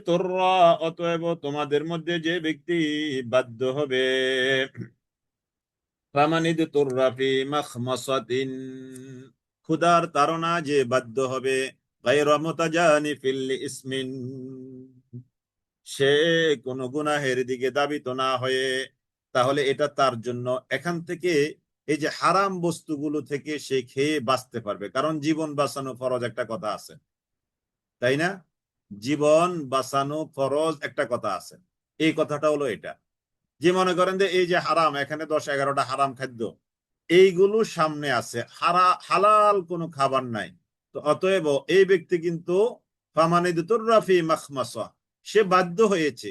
তোররা অতএব তোমাদের মধ্যে যে ব্যক্তি বাধ্য হবে, তোররা ফি মাখমাসাতিন ক্ষুধার তাড়না যে বাধ্য হবে, গায়রা মুতাজানিফিল ইসমিন সে কোন গুনাহের দিকে দাবিত না হয়ে, তাহলে এটা তার জন্য এখান থেকে এই যে হারাম বস্তুগুলো থেকে সে খেয়ে বাঁচতে পারবে। কারণ জীবন বাঁচানো ফরজ একটা কথা আছে, তাই না? জীবন বাঁচানো ফরজ একটা কথা আছে। এই কথাটা হলো এটা, যে মনে করেন যে এই যে হারাম, এখানে 10-11টা হারাম খাদ্য, এইগুলো সামনে আছে, হালাল কোনো খাবার নাই। তো অতএব এই ব্যক্তি কিন্তু সে বাধ্য হয়েছে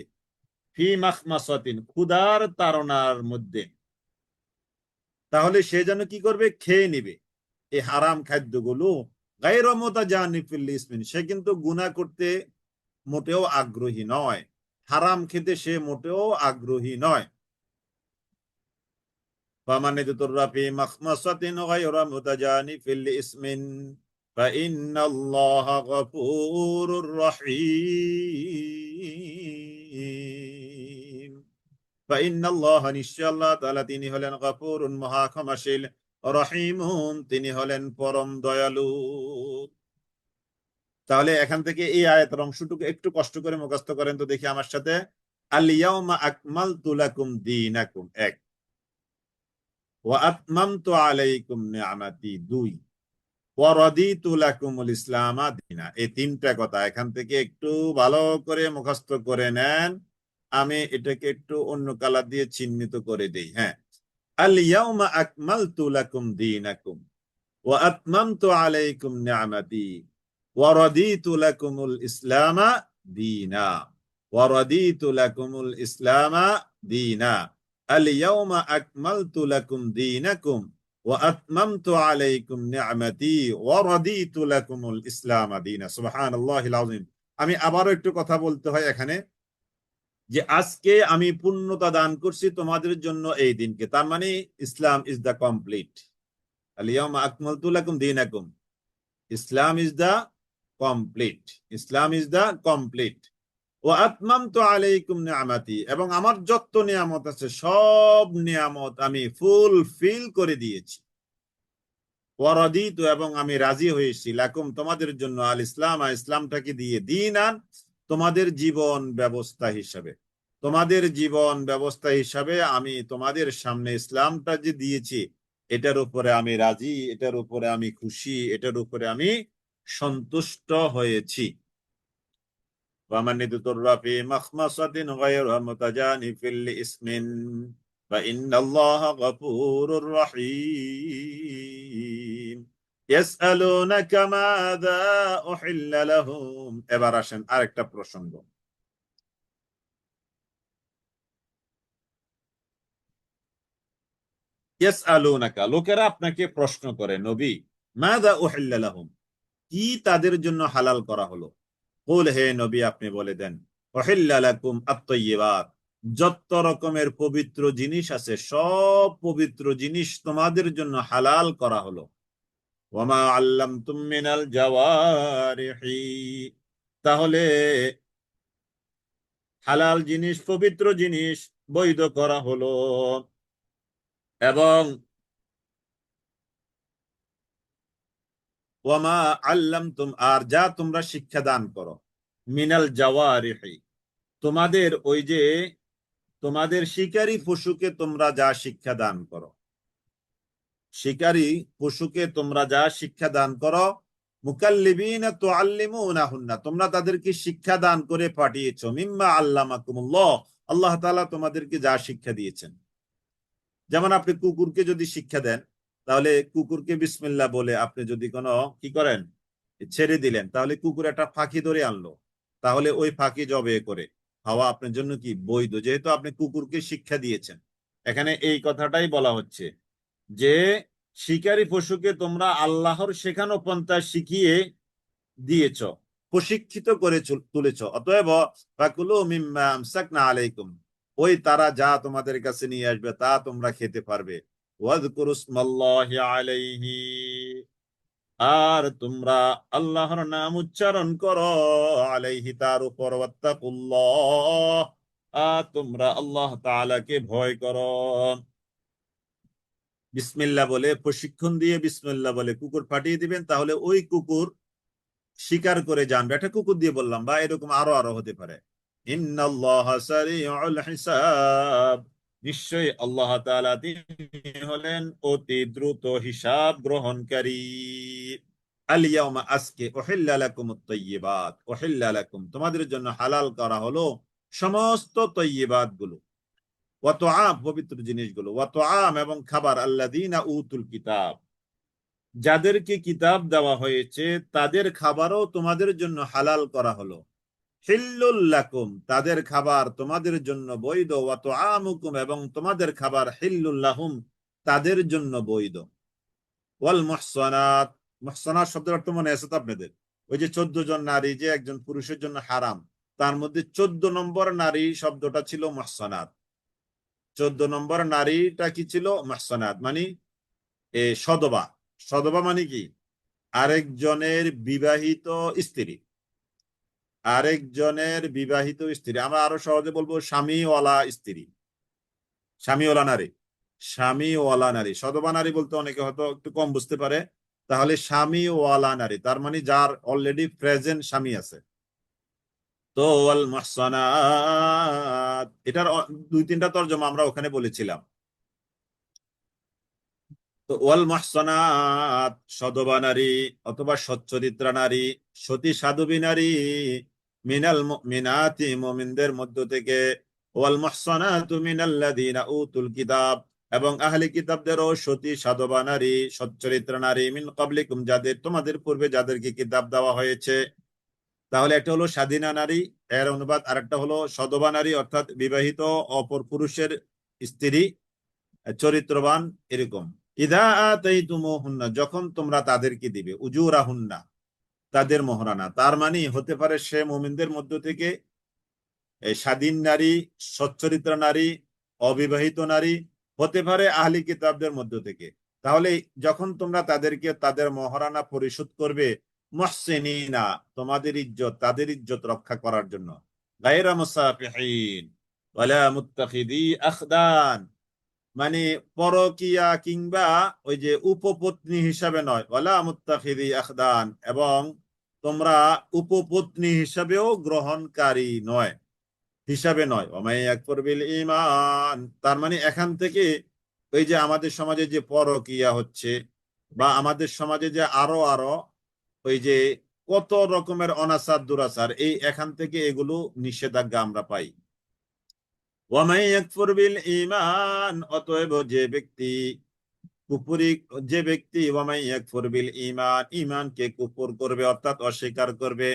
ফি মাখমাসাতিন ক্ষুধার তাড়নার মধ্যে, তাহলে সে যেন কি করবে, খেয়ে নিবে এই হারাম খাদ্যগুলো। গায়রা মুতাজানিফিল ইসমিন সে কিন্তু গুনাহ করতে মোটেও আগ্রহী নয়, হারাম খেতে সে মোটেও আগ্রহী নয়। ফামান ইদতুররা ফি মাখমাসাতিন গায়রা মুতাজানিফিল ইসমিন ফাইন্নাল্লাহা গফুরুর রহিম। ফাইন্নাল্লাহা নিশ্চয় আল্লাহ তাআলা তিনি হলেন গফুরুন মহা ক্ষমাশীল, রহিমুন তিনি হলেন পরম দয়ালু। তাহলে এখান থেকে এই আয়াতের অংশটুকু একটু কষ্ট করে মুখস্থ করেন তো দেখি আমার সাথে। আল ইয়াউমা আকমালতু লাকুম দীনাকুম, এক। ওয়া আতমামতু আলাইকুম নি'মাতি, দুই। ওয়া রাদিতু লাকুমুল ইসলামা দীনা, এই তিনটা কথা এখান থেকে একটু ভালো করে মুখস্থ করে নেন। আমি এটাকে একটু অন্য কালার দিয়ে চিহ্নিত করে দেই। হ্যাঁ, আল ইয়াউমা আকমালতু লাকুম দীনাকুম ওয়া আতমামতু আলাইকুম নি'মাতি ওয়া রাদিতু লাকুমুল ইসলামা দীনা ওয়া রাদিতু লাকুমুল ইসলামা দীনা। আল ইয়াউমা আকমালতু লাকুম দীনাকুম ওয়া আতমামতু আলাইকুম নি'মাতি ওয়া রাদিতু লাকুমুল ইসলামা দীনা। সুবহানাল্লাহিল আযীম। আমি আবারও একটু কথা বলতে হয় এখানে, যে আজকে আমি পূর্ণতা দান করছি তোমাদের জন্য এই দিনকে। তার মানে ইসলাম ইজ দা কমপ্লিট। আল ইয়াউমা আকমালতু লাকুম দীনাকুম, Islam is the complete, Islam is the complete. ওয়া আতমামতু আলাইকুম নি'মাতি, এবং আমার যত নিয়ামত আছে সব নিয়ামত আমি ফুলফিল করে দিয়েছি। ওয়া রাদিতু, এবং আমি রাজি হয়েছি, লাকুম তোমাদের জন্য, আল ইসলাম ইসলামটাকে দিয়ে, দীনান তোমাদের জীবন ব্যবস্থা হিসাবে। তোমাদের জীবন ব্যবস্থা হিসাবে আমি তোমাদের সামনে ইসলামটা যে দিয়েছি, এটার উপরে আমি রাজি, এটার উপরে আমি খুশি, এটার উপরে আমি সন্তুষ্ট হয়েছি। ومن اضطر في مخمصة غير متجانف لإثم فإن الله غفور رحيم يسألونك ماذا أحل لهم। এবার আসেন আরেকটা প্রসঙ্গ। ইয়াসআলুনাকা, লোকেরা আপনাকে প্রশ্ন করে নবী, মাযা উহিল্লা লাহুম, কি তাদের জন্য হালাল করা হলো। কুল, হে নবী আপনি বলে দেন, উহিল্লা লাকুম আত-তাইয়্যিবাত, যত রকমের পবিত্র জিনিস আছে সব পবিত্র জিনিস তোমাদের জন্য হালাল করা হলো। ওয়ামা আল্লামতুম মিনাল জাওয়ারিহি, তাহলে হালাল জিনিস, পবিত্র জিনিস বৈধ করা হলো, এবং ওয়ামা আল্লামতুম, আর যা তোমরা শিক্ষা দান করো, মিনাল জাওয়ারিহি, তোমাদের ওই যে তোমাদের শিকারী পশুকে তোমরা যা শিক্ষা দান করো, শিকারী পশুকে তোমরা যা শিক্ষা দান করো, মুকাল্লিবিনা তুআল্লিমুনাহুন্না, তোমরা তাদেরকে শিক্ষা দান করে পাঠিয়েছো, মিম্মা আল্লামাকুমুল্লাহ, আল্লাহ তাআলা তোমাদেরকে যা শিক্ষা দিয়েছেন। যেমন আপনি কুকুরকে যদি শিক্ষা দেন, তাহলে কুকুরকে বিসমিল্লাহ বলে আপনি যদি কোনো কি করেন, ছেড়ে দিলেন, তাহলে কুকুর একটা ফাঁকি ধরে আনলো, তাহলে ওই ফাঁকি জবে করে খাওয়া আপনার জন্য কি বৈধ, যেহেতু আপনি কুকুরকে শিক্ষা দিয়েছেন। এখানে এই কথাটাই বলা হচ্ছে যে শিকারী পশুকে তোমরা আল্লাহর শেখানো পন্থা শিখিয়ে দিয়েছ, প্রশিক্ষিত করে তুলেছ, অতএব ফাকুলু মিম্মা আমসাকনা আলাইকুম, ওই তারা যা তোমাদের কাছে নিয়ে আসবে তা তোমরা খেতে পারবে। ওয়াযকুরু ইসমাল্লাহি আলাইহি, আর তোমরা আল্লাহর নাম উচ্চারণ করো, আলাইহি, তার উপর, ওয়াত্তাকুল্লাহ, আর তোমরা আল্লাহ তাআলাকে ভয় করো। বিসমিল্লাহ বলে, প্রশিক্ষণ দিয়ে বিসমিল্লাহ বলে কুকুর পাঠিয়ে দিবেন, তাহলে ওই কুকুর শিকার করে জানবে। এটা কুকুর দিয়ে বললাম, বা এরকম আরো আরো হতে পারে। ইন্নাল্লাহা সারিউল হিসাব, নিশ্চয়ই আল্লাহ তাআলা তিনি হলেন অতি দ্রুত হিসাব গ্রহণকারী। আল ইয়াউমা, আজকে, উহিল্লা লাকুমুত তাইয়্যিবাত, উহিল্লা লাকুম, তোমাদের জন্য হালাল করা হলো সমস্ত তাইয়্যিবাত গুলো, ওয়া তুআম, পবিত্র জিনিসগুলো, ওয়া তুআম, এবং খাবার, আল্লাযীনা উতুল কিতাব, যাদেরকে কিতাব দেওয়া হয়েছে তাদের খাবারও তোমাদের জন্য হালাল করা হলো। হিল্লুল লাকুম, তাদের খাবার তোমাদের জন্য বৈধ, ওয়া তুআমুকুম, এবং তোমাদের খাবার হিল্লুল লাহুম, তাদের জন্য বৈধ। ওয়াল মুহসানাত, মুহসানাত শব্দের অর্থ মনে আছে তো আপনাদের? ওই যে 14 জন নারী যে একজন পুরুষের জন্য হারাম, তার মধ্যে 14 নম্বর নারী শব্দটা ছিল মুহসানাত। 14 নম্বর নারীটা কি ছিল? মুহসানাত, মানে সদবা। সদবা মানে কি? আরেকজনের বিবাহিত স্ত্রী, আরেকজনের বিবাহিত স্ত্রী, আমরা আরো সহজে বলবো স্বামীওয়ালা স্ত্রী, স্বামীওয়ালা নারী, স্বামীওয়ালা নারী। সদবা নারী বলতে অনেকে হয়তো একটু কম বুঝতে পারে, তাহলে স্বামীওয়ালা নারী তার মানে যার অলরেডি প্রেজেন্ট স্বামী আছে। তো ওয়াল মুহসানাত, এটার 2-3টা তরজমা আমরা ওখানে বলেছিলাম। তো ওয়াল মুহসানাত, সদবা নারী অথবা সচ্চরিত্রা নারী, সতী সাধবী নারী, মিনাল মুমিনাতি, মুমিনদের মধ্য থেকে, ওয়াল মুহসানাতু মিনাল্লাযীনা উতুল কিতাব, এবং আহলি কিতাবদেরও সতী সাধবা নারী, সচ্চরিত্রা নারী, মিন ক্বাবলিকুম, যাদের তোমাদের পূর্বে যাদেরকে কিতাব দেওয়া হয়েছে। তাহলে একটা হলো স্বাধীনা নারী, এর অনুবাদ, আরেকটা হলো সধবা নারী, অর্থাৎ বিবাহিত অপর পুরুষের স্ত্রী, চরিত্রবান, এরকম। ইদা আতাইতুমুহুন্না, যখন তোমরা তাদেরকে দিবে, উজুরাহুন্না, তাদের মোহরানা, তার মানে হতে পারে সে মুমিনদের মধ্য থেকে স্বাধীন নারী, সচ্চরিত্রা নারী, অবিবাহিত নারী, হতে পারে আহলি কিতাবদের মধ্য থেকে। তাহলে যখন তোমরা তাদেরকে তাদের মহারানা পরিশোধ করবে, মুহসিনিনা, তোমাদের ইজ্জত, তাদের ইজ্জত রক্ষা করার জন্য, গায়রা মুসাফিহিন ওয়ালা মুত্তাখিদি আখদান, মানে পরকিয়া কিংবা ওই যে উপপত্নী হিসাবে নয়, ওয়ালা মুত্তাখিদি আখদান, এবং তোমরা উপপত্নী হিসাবেও গ্রহণকারী নয়, হিসাবে নয়। ওমাই ইয়াকফুর বিল ঈমান, তার মানে এখান থেকে ওই যে আমাদের সমাজে যে পরকিয়া হচ্ছে, বা আমাদের সমাজে যে আরো আরো ওই যে কত রকমের অনাচার দুরাচার, এই এখান থেকে এগুলো নিষেধাজ্ঞা আমরা পাই। ওয়ামাই ইয়াকফুর বিল ঈমান, অতএব যে ব্যক্তি কুফরি, যে ব্যক্তি ওয়ামাই ইয়াকফুর বিল ঈমান, ঈমানকে কুফর করবে অর্থাৎ অস্বীকার করবে,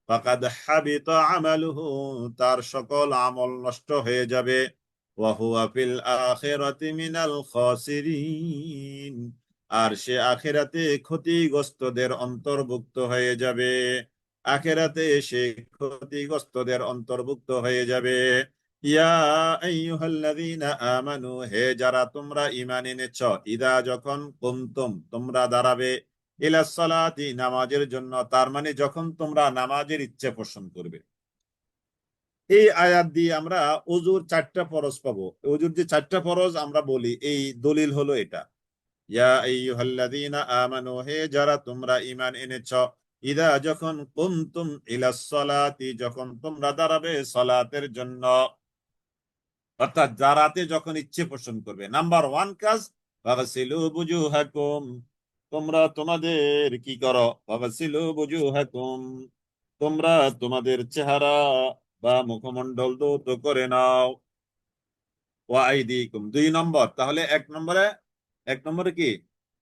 ফাকাদ হাবিতা আমালুহু, তার সকল আমল নষ্ট হয়ে যাবে, ওয়া হুয়া ফিল আখিরাতি মিনাল খাসিরিন, আর সে আখিরাতে ক্ষতিগ্রস্তদের অন্তর্ভুক্ত হয়ে যাবে, আখিরাতে সে ক্ষতিগ্রস্তদের অন্তর্ভুক্ত হয়ে যাবে। ইয়া আইয়ুহাল্লাযীনা আমানু, হে যারা তোমরা ঈমান এনেছ, ইদা, যখন, কুনতুম, তোমরা দাঁড়াবে, ইলা সালাতি, নামাজের জন্য, তার মানে যখন তোমরা নামাজের ইচ্ছে পোষণ করবে। এই আয়াত দিয়ে আমরা ওযুর 4টা ফরজ পাবো। ওযুর যে 4টা ফরজ আমরা বলি, এই দলিল হলো এটা। ইয়া আইয়ুহাল্লাযীনা আমানু, হে যারা তোমরা ঈমান এনেছ, ইদা যখন কুমতুম ইলাস সালাতি, যখন তোমরা দাঁড়াবে সালাতের জন্য, অর্থাৎ দাঁড়াতে যখন ইচ্ছে পোষণ করবে। নাম্বার 1 কাজ, ফাগসিলু বুজুহাকুম, তোমরা তোমাদের কি করো, ফাগসিলু বুজুহাকুম, তোমরা তোমাদের চেহারা বা মুখমণ্ডল ধৌত করে নাও। ওয়া আইদিকুম, 2 নম্বর। তাহলে এক নম্বরে কি,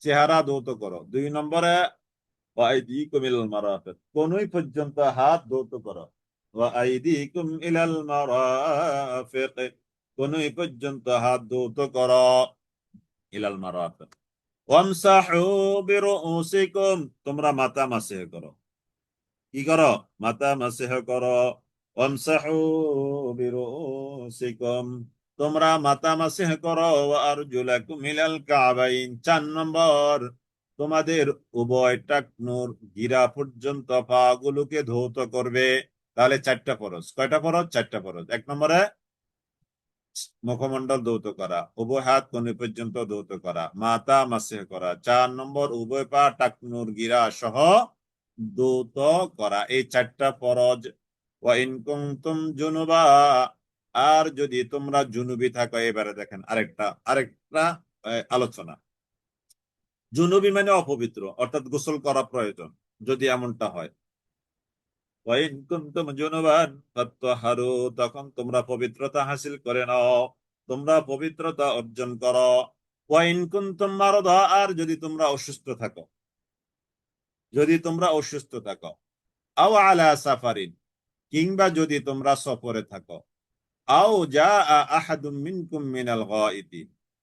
চেহারা ধৌত করো। 2 নম্বরে ওয়া আইদিকুম ইলাল মারাফিক, কোনই পর্যন্ত হাত ধৌত করো। ওয়া আইদিকুম ইলাল মারাফিক, কোনই পর্যন্ত হাত ধৌত করো। ইলাল মারাফিক। ওয়ামসাহু বিরুউসিকুম, তোমরা মাথা মাসিহ করো। কি করো? মাথা মাসিহ করো। ওয়ামসাহু বিরুউসিকুম, তোমরা মাথা মাসিহ করো। ওয়া আরজুলাকুম ইলাল কাবাইন, 4 নম্বর, তোমাদের উভয় টাকনুর গিরা পর্যন্ত পা গুলোকে ধৌত করবে। তাহলে 4টা ফরজ। কয়টা ফরজ? 4টা ফরজ। 1 নম্বরে মুখমণ্ডল ধৌত করা, উভয় হাত কনুই পর্যন্ত ধৌত করা, মাথা মাসিহ করা। 4 নম্বর, উভয় পা টাকনুর গিরা সহ ধৌত করা। এই 4টা ফরজ। ওয়া ইন কুনতুম জুনুবা, আর যদি তোমরা জুনুবি থাকো। এবারে দেখেন আরেকটা আলোচনা। জুনুবি মানে অপবিত্র, অর্থাৎ গোসল করা প্রয়োজন, যদি এমনটা হয়। ওয়া ইন কুনতুম জুনুবান ফাত্তাহারু, তখন তোমরা পবিত্রতা হাসিল করে নাও, তোমরা পবিত্রতা অর্জন করো। ওয়া ইন কুনতুম মারদা, আর যদি তোমরা অসুস্থ থাকো, আও আলা সাফারিন, কিংবা যদি তোমরা সফরে থাকো, আও জা আহাদুম মিনকুম মিনাল গায়িতি,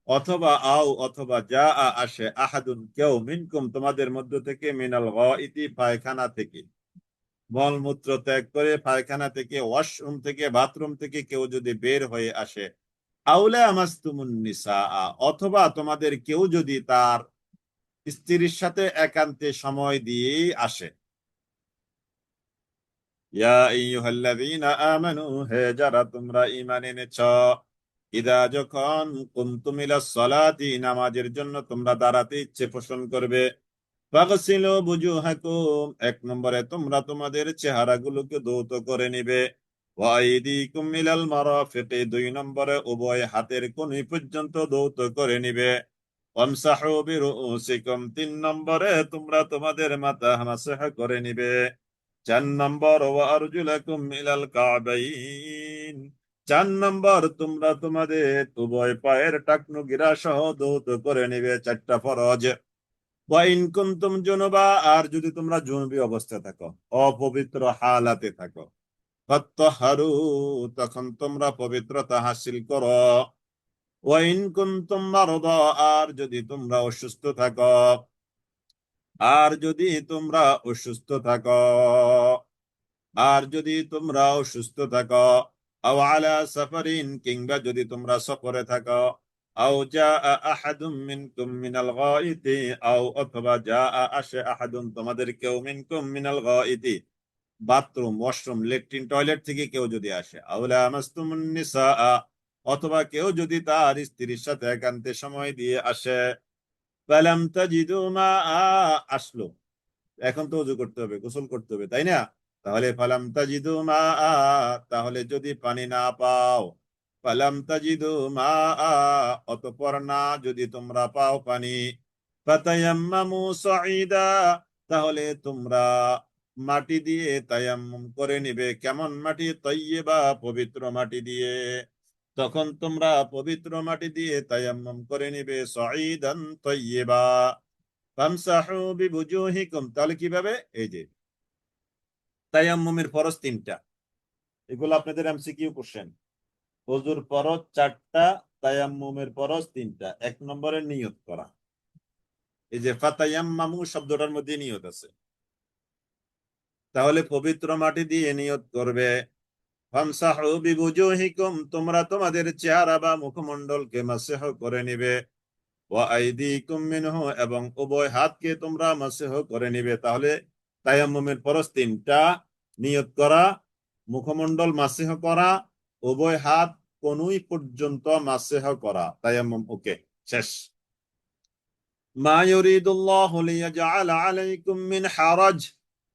অথবা যা আসে আহাদুন, কেউ, মিনকুম তোমাদের মধ্য থেকে, মিনাল গায়িতি পায়খানা থেকে, মলমূত্র ত্যাগ করে পায়খানা থেকে, ওয়াশরুম থেকে, বাথরুম থেকে কেউ যদি বের হয়ে আসে, আউলা আমাস্তুমুন নিসা, অথবা তোমাদের কেউ যদি তার স্ত্রীর সাথে একান্তে সময় দিয়ে আসে। ইয়া আইয়ুহাল্লাযীনা আমানু, হে যারা তোমরা ঈমান এনেছ, ইদা যখন কুনতুম ইলাস সালাতি, নামাজের জন্য তোমরা দাঁড়াতে ইচ্ছে পোষণ করবে, ফাগসিলু বুজুহাকুম, 1 নম্বরে তোমরা তোমাদের চেহারাগুলোকে ধৌত করে নিবে। ওয়া আইদিকুম ইলাল মারাফিক, 2 নম্বরে উভয় হাতের কনুই পর্যন্ত ধৌত করে নিবে। ওয়ামসাহু বিরুউসিকুম, 3 নম্বরে তোমরা তোমাদের মাথা মাসহ করে নিবে। 4 নম্বর, ওয়া আরজুলাকুম ইলাল কাবাইন, 4 নম্বর, তোমরা তোমাদের উভয় পায়ের টাকনু গিরা সহ ধৌত করে নিবে। 4টা ফরজ। ওয়া ইন কুনতুম জুনুবা, আর যদি তোমরা জুনুবি অবস্থায় থাকো, অপবিত্র হালাতে থাকো, ফাত্তাহারু, তখন তোমরা পবিত্রতা হাসিল করো। ওয়া ইন কুনতুম মারদা, আর যদি তোমরা অসুস্থ থাকো, আর যদি তোমরা অসুস্থ থাকো, আর যদি তোমরা অসুস্থ থাকো, আও আলা সাফারিন, কিংবা যদি তোমরা সফরে থাকো, আও জা আহাদুম মিনকুম মিনাল গায়িতি, অথবা যা আসে আহাদুন তোমাদের কেউ, মিনকুম মিনাল গায়িতি বাথরুম, ওয়াশরুম, ল্যাট্রিন, টয়লেট থেকে কেউ যদি আসে, আউলা আমাস্তুমুন নিসা, অথবা কেউ যদি তার স্ত্রীর সাথে একান্তে সময় দিয়ে আসে, ফালাম তাজিদু মা, আসলো, এখন তো ওযু করতে হবে, গোসল করতে হবে, তাই না? তাহলে ফালাম তাজিদু মা, তাহলে যদি পানি না পাও, ফালাম তাজিদু মা, অতঃপর না যদি তোমরা পাও পানি, ফাতায়াম্মামু সাঈদা, তাহলে তোমরা মাটি দিয়ে তায়াম্মুম করে নিবে। কেমন মাটি? তাইয়্যিবা, পবিত্র মাটি দিয়ে। তখন তোমরা পবিত্র মাটি দিয়ে তায়াম্মুম করে নিবে। সাঈদান তাইয়্যিবা, ফামসাহু বিবুজুহিকুম, তাহলে কিভাবে? এই যে তায়াম্মুমের ফরজ 3টা, এগুলো আপনাদের এমসিকিউ কোশ্চেন। ওযুর ফরজ 4টা, তায়াম্মুমের ফরজ 3টা। 1 নম্বরে নিয়ত করা। এই যে ফাতায়াম্মামু শব্দটার মধ্যে নিয়ত আছে, তাহলে পবিত্র মাটি দিয়ে নিয়ত করবে। ফামসাহু বিবুজুহিকুম, তোমরা তোমাদের চেহারা বা মুখমণ্ডলকে মাসহ করে নিবে। ওয়া আইদিকুম মিনহু, এবং উভয় হাতকে তোমরা মাসহ করে নিবে। তাহলে তায়াম্মুমের ফরজ তিনটা: নিয়ত করা, মুখমণ্ডল মাসহ করা, উভয় হাত কনুই পর্যন্ত মাসহ করা। তায়াম্মুম ওকে, শেষ। মা ইউরিদুল্লাহু লিয়াজআলা আলাইকুম মিন হারাজ।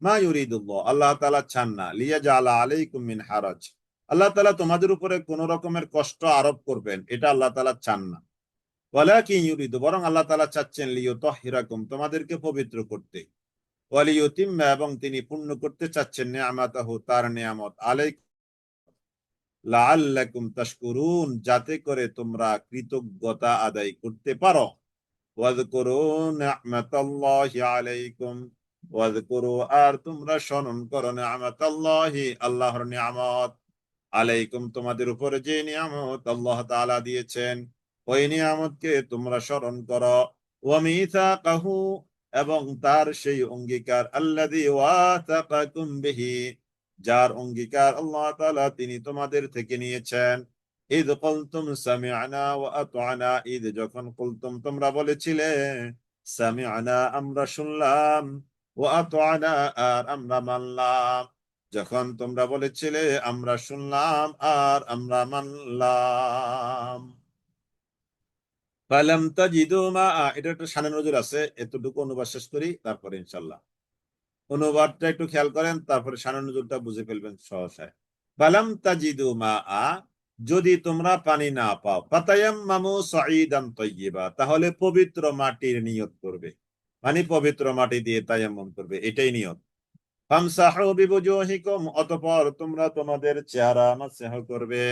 মা ইউরিদুল্লাহ, আল্লাহ তাআলা চান না, লিয়াজআলা আলাইকুম মিন হারাজ, আল্লাহ তাআলা তোমাদের উপরে কোন রকমের কষ্ট আরোপ করবেন, এটা আল্লাহ তাআলা চান না। ওয়ালাকিন ইউরিদু, বরং আল্লাহ তাআলা চাচ্ছেন, লিইউতাহহিরাকুম, তোমাদেরকে পবিত্র করতে, ওয়ালিইউতিম্মা, এবং তিনি পূর্ণ করতে চাচ্ছেন, নি'মাতাহু, তার নিয়ামত, আলাইকুম, লাআল্লাকুম তাশকুরুন, যাতে করে তোমরা কৃতজ্ঞতা আদায় করতে পারো। ওয়াযকুরু নি'মাতাল্লাহি আলাইকুম, ওয়াযকুরু, আর তোমরা স্মরণ করো, নি'মাতাল্লাহি, আল্লাহর নিয়ামত, আলাইকুম, তোমাদের উপরে যে নিয়ামত আল্লাহ তাআলা দিয়েছেন, ওই নিয়ামতকে তোমরা স্মরণ করো। ওয়া মিসাকাহু, এবং তার সেই অঙ্গীকার, আল্লাযী ওয়াসাকাকুম বিহি, যার অঙ্গীকার আল্লাহ তাআলা তিনি তোমাদের থেকে নিয়েছেন। ইদ কুলতুম সামি'না ওয়া আত'না, ঈদ যখন কুলতুম তোমরা বলেছিলে, সামি'না আমরা শুনলাম, ওয়া আত'না আর আমরা মানলাম, যখন তোমরা বলেছিলে আমরা শুনলাম আর আমরা মানলাম। ফালাম তাজিদু মা, এটা একটা শানে নজর আছে, এতটুকু অনুবাদ শেষ করি, তারপরে ইনশাআল্লাহ অনুবাদটা একটু খেয়াল করেন, তারপরে শানে নজরটা বুঝে ফেলবেন সহসায়। ফালাম তাজিদু মা, যদি তোমরা পানি না পাও, ফাতায়াম্মামু সাঈদান তাইয়্যিবা, তাহলে পবিত্র মাটির নিয়ত করবে, মানে পবিত্র মাটি দিয়ে তায়াম্মুম করবে, এটাই নিয়ত। ফামসাহু বিবুজুহিকুম, অতঃপর তোমরা তোমাদের চেহারা মাসহ করবে,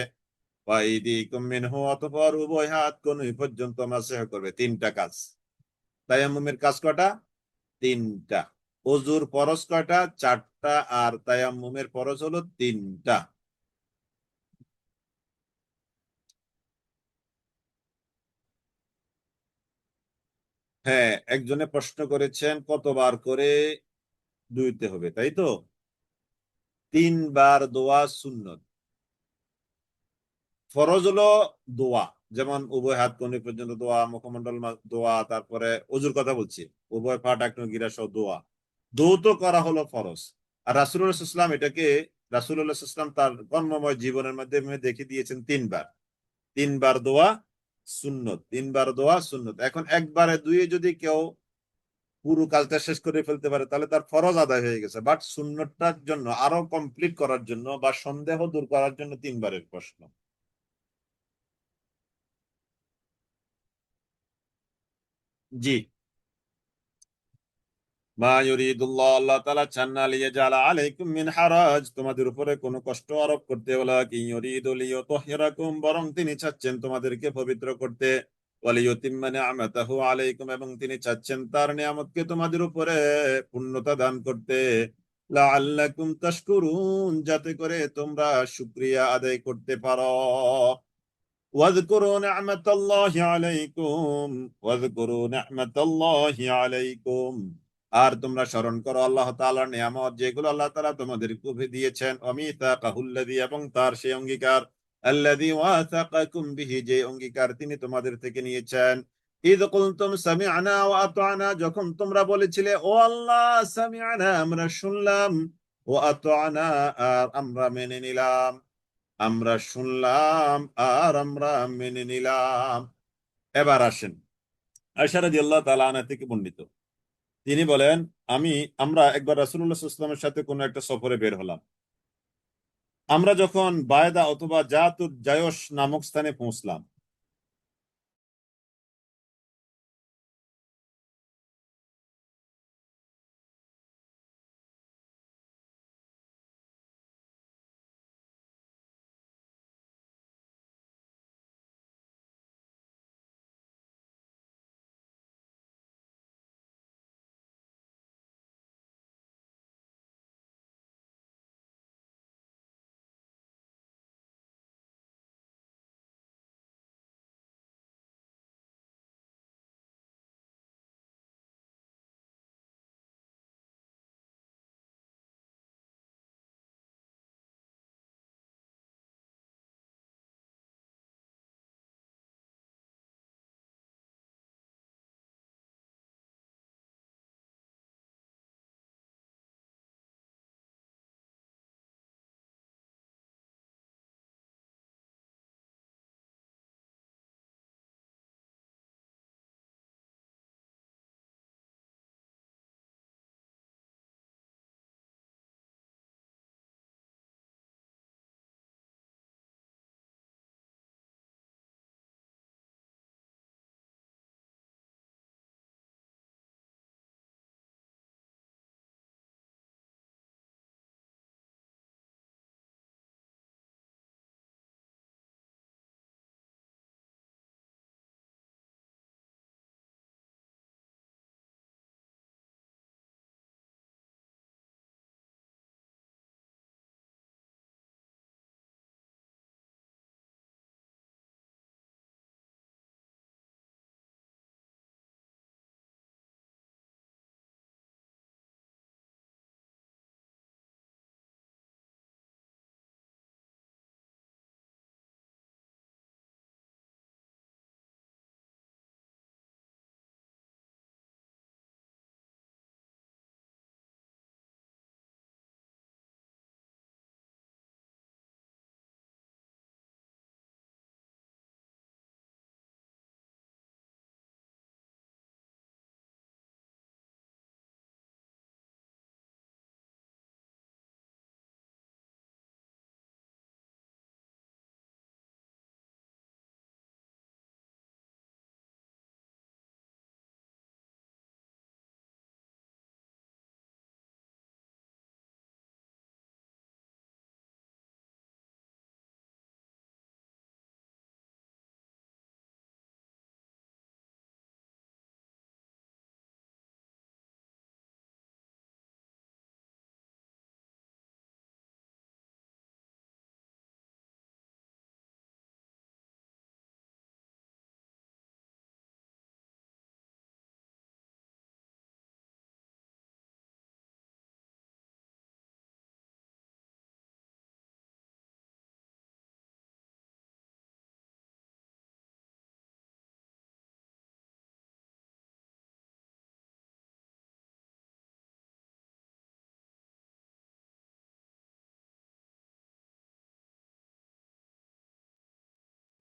ওয়া আইদিকুম মিনহু, অতঃপর উভয় হাত কনুই পর্যন্ত মাসহ করবে। তিনটা কাজ। তায়াম্মুমের কাজ কয়টা? তিনটা। ওযুর ফরজ কয়টা? চারটা। আর তায়াম্মুমের ফরজ হলো তিনটা। হ্যাঁ, একজনে প্রশ্ন করেছেন কতবার করে ধুইতে হবে, তাই তো? 3 বার দোয়া সুন্নত। ফরজ হলো দোয়া, যেমন উভয় হাত কনুই পর্যন্ত দোয়া, মুখমণ্ডল দোয়া, তারপরে ওযুর কথা বলছি, উভয় পা টাকনু গিরা সহ দোয়া। দৌত করা হলো ফরজ। আর রাসূলুল্লাহ সাল্লাল্লাহু আলাইহি ওয়াসাল্লাম এটাকে, রাসূলুল্লাহ সাল্লাল্লাহু আলাইহি ওয়াসাল্লাম তার কর্মময় জীবনের মাধ্যমে দেখিয়ে দিয়েছেন 3 বার। 3 বার দোয়া সুন্নত, 3 বার দোয়া সুন্নত। এখন একবারে দুইয়ে যদি কেউ পুরো কাজটা শেষ করে ফেলতে পারে, তাহলে তার ফরজ আদায় হয়ে গেছে। বাট সুন্নতটার জন্য, আরো কমপ্লিট করার জন্য বা সন্দেহ দূর করার জন্য 3 বারের প্রশ্ন। জি। মা ইউরিদুল্লাহ, আল্লাহ তাআলা চান না, লিয়াজআলা আলাইকুম মিন হারাজ, তোমাদের উপরে কোনো কষ্ট আরোপ করতে, ওয়ালাকিন ইউরিদু লিইউতাহহিরাকুম, বরং তিনি চাচ্ছেন তোমাদেরকে পবিত্র করতে, ওয়া লিইউতিম্মা নি'মাতাহু আলাইকুম, এবং তিনি চাচ্ছেন তার নিয়ামতকে তোমাদের উপরে পূর্ণতা দান করতে, লাআল্লাকুম তাশকুরুন, যাতে করে তোমরা শুকরিয়া আদায় করতে পারো। واذكروا نعمة الله عليكم واذكروا نعمة الله عليكم, আর তোমরা স্মরণ করো আল্লাহ তাআলার নিয়ামত, যেগুলো আল্লাহ তাআলা তোমাদেরকে দিয়েছেন। ওয়ামিসাকাহুল্লাযী, এবং তার সেই অঙ্গীকার, আল্লাযী ওয়াসাকাকুম বিহি, যে অঙ্গীকার তিনি তোমাদের থেকে নিয়েছেন। ইয কুলতুম সামি'না ওয়া আত'না, যখন তোমরা বলেছিলে ও আল্লাহ, সামি'না আমরা শুনলাম, ওয়া আত'না আর আমরা মেনে নিলাম, আমরা শুনলাম আর আমরা মেনে নিলাম। এবার আসেন, আয়েশা রাদিয়াল্লাহু তাআলা আনহা থেকে বর্ণিত, তিনি বলেন, আমরা একবার রাসূলুল্লাহ সাল্লাল্লাহু আলাইহি ওয়াসাল্লামের সাথে কোনো একটা সফরে বের হলাম। আমরা যখন বায়দা অথবা জাতুর জায়শ নামক স্থানে পৌঁছলাম,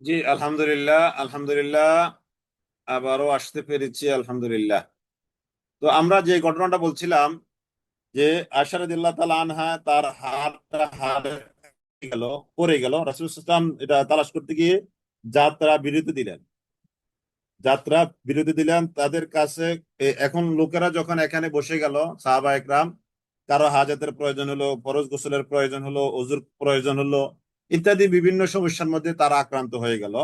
জি, আলহামদুলিল্লাহ, আলহামদুলিল্লাহ, আবারও আসতে পেরেছি, আলহামদুলিল্লাহ। তো আমরা যে ঘটনাটা বলছিলাম যে আয়সা রাদিয়াল্লাহু তাআলা আনহা তার হাড় গেল, পড়ে গেল, রাসূল সাল্লাল্লাহু আলাইহি ওয়াসাল্লাম এটা তালাশ করতে গিয়ে যাত্রা বিরতি দিলেন। যাত্রা বিরতি দিলেন তাদের কাছে। এখন লোকেরা যখন এখানে বসে গেল, সাহাবা একরাম, কারো হাজাতের প্রয়োজন হলো, ফরজ গোসলের প্রয়োজন হলো, ওযুর প্রয়োজন হলো, ইত্যাদি বিভিন্ন সমস্যার মধ্যে তারা আক্রান্ত হয়ে গেল।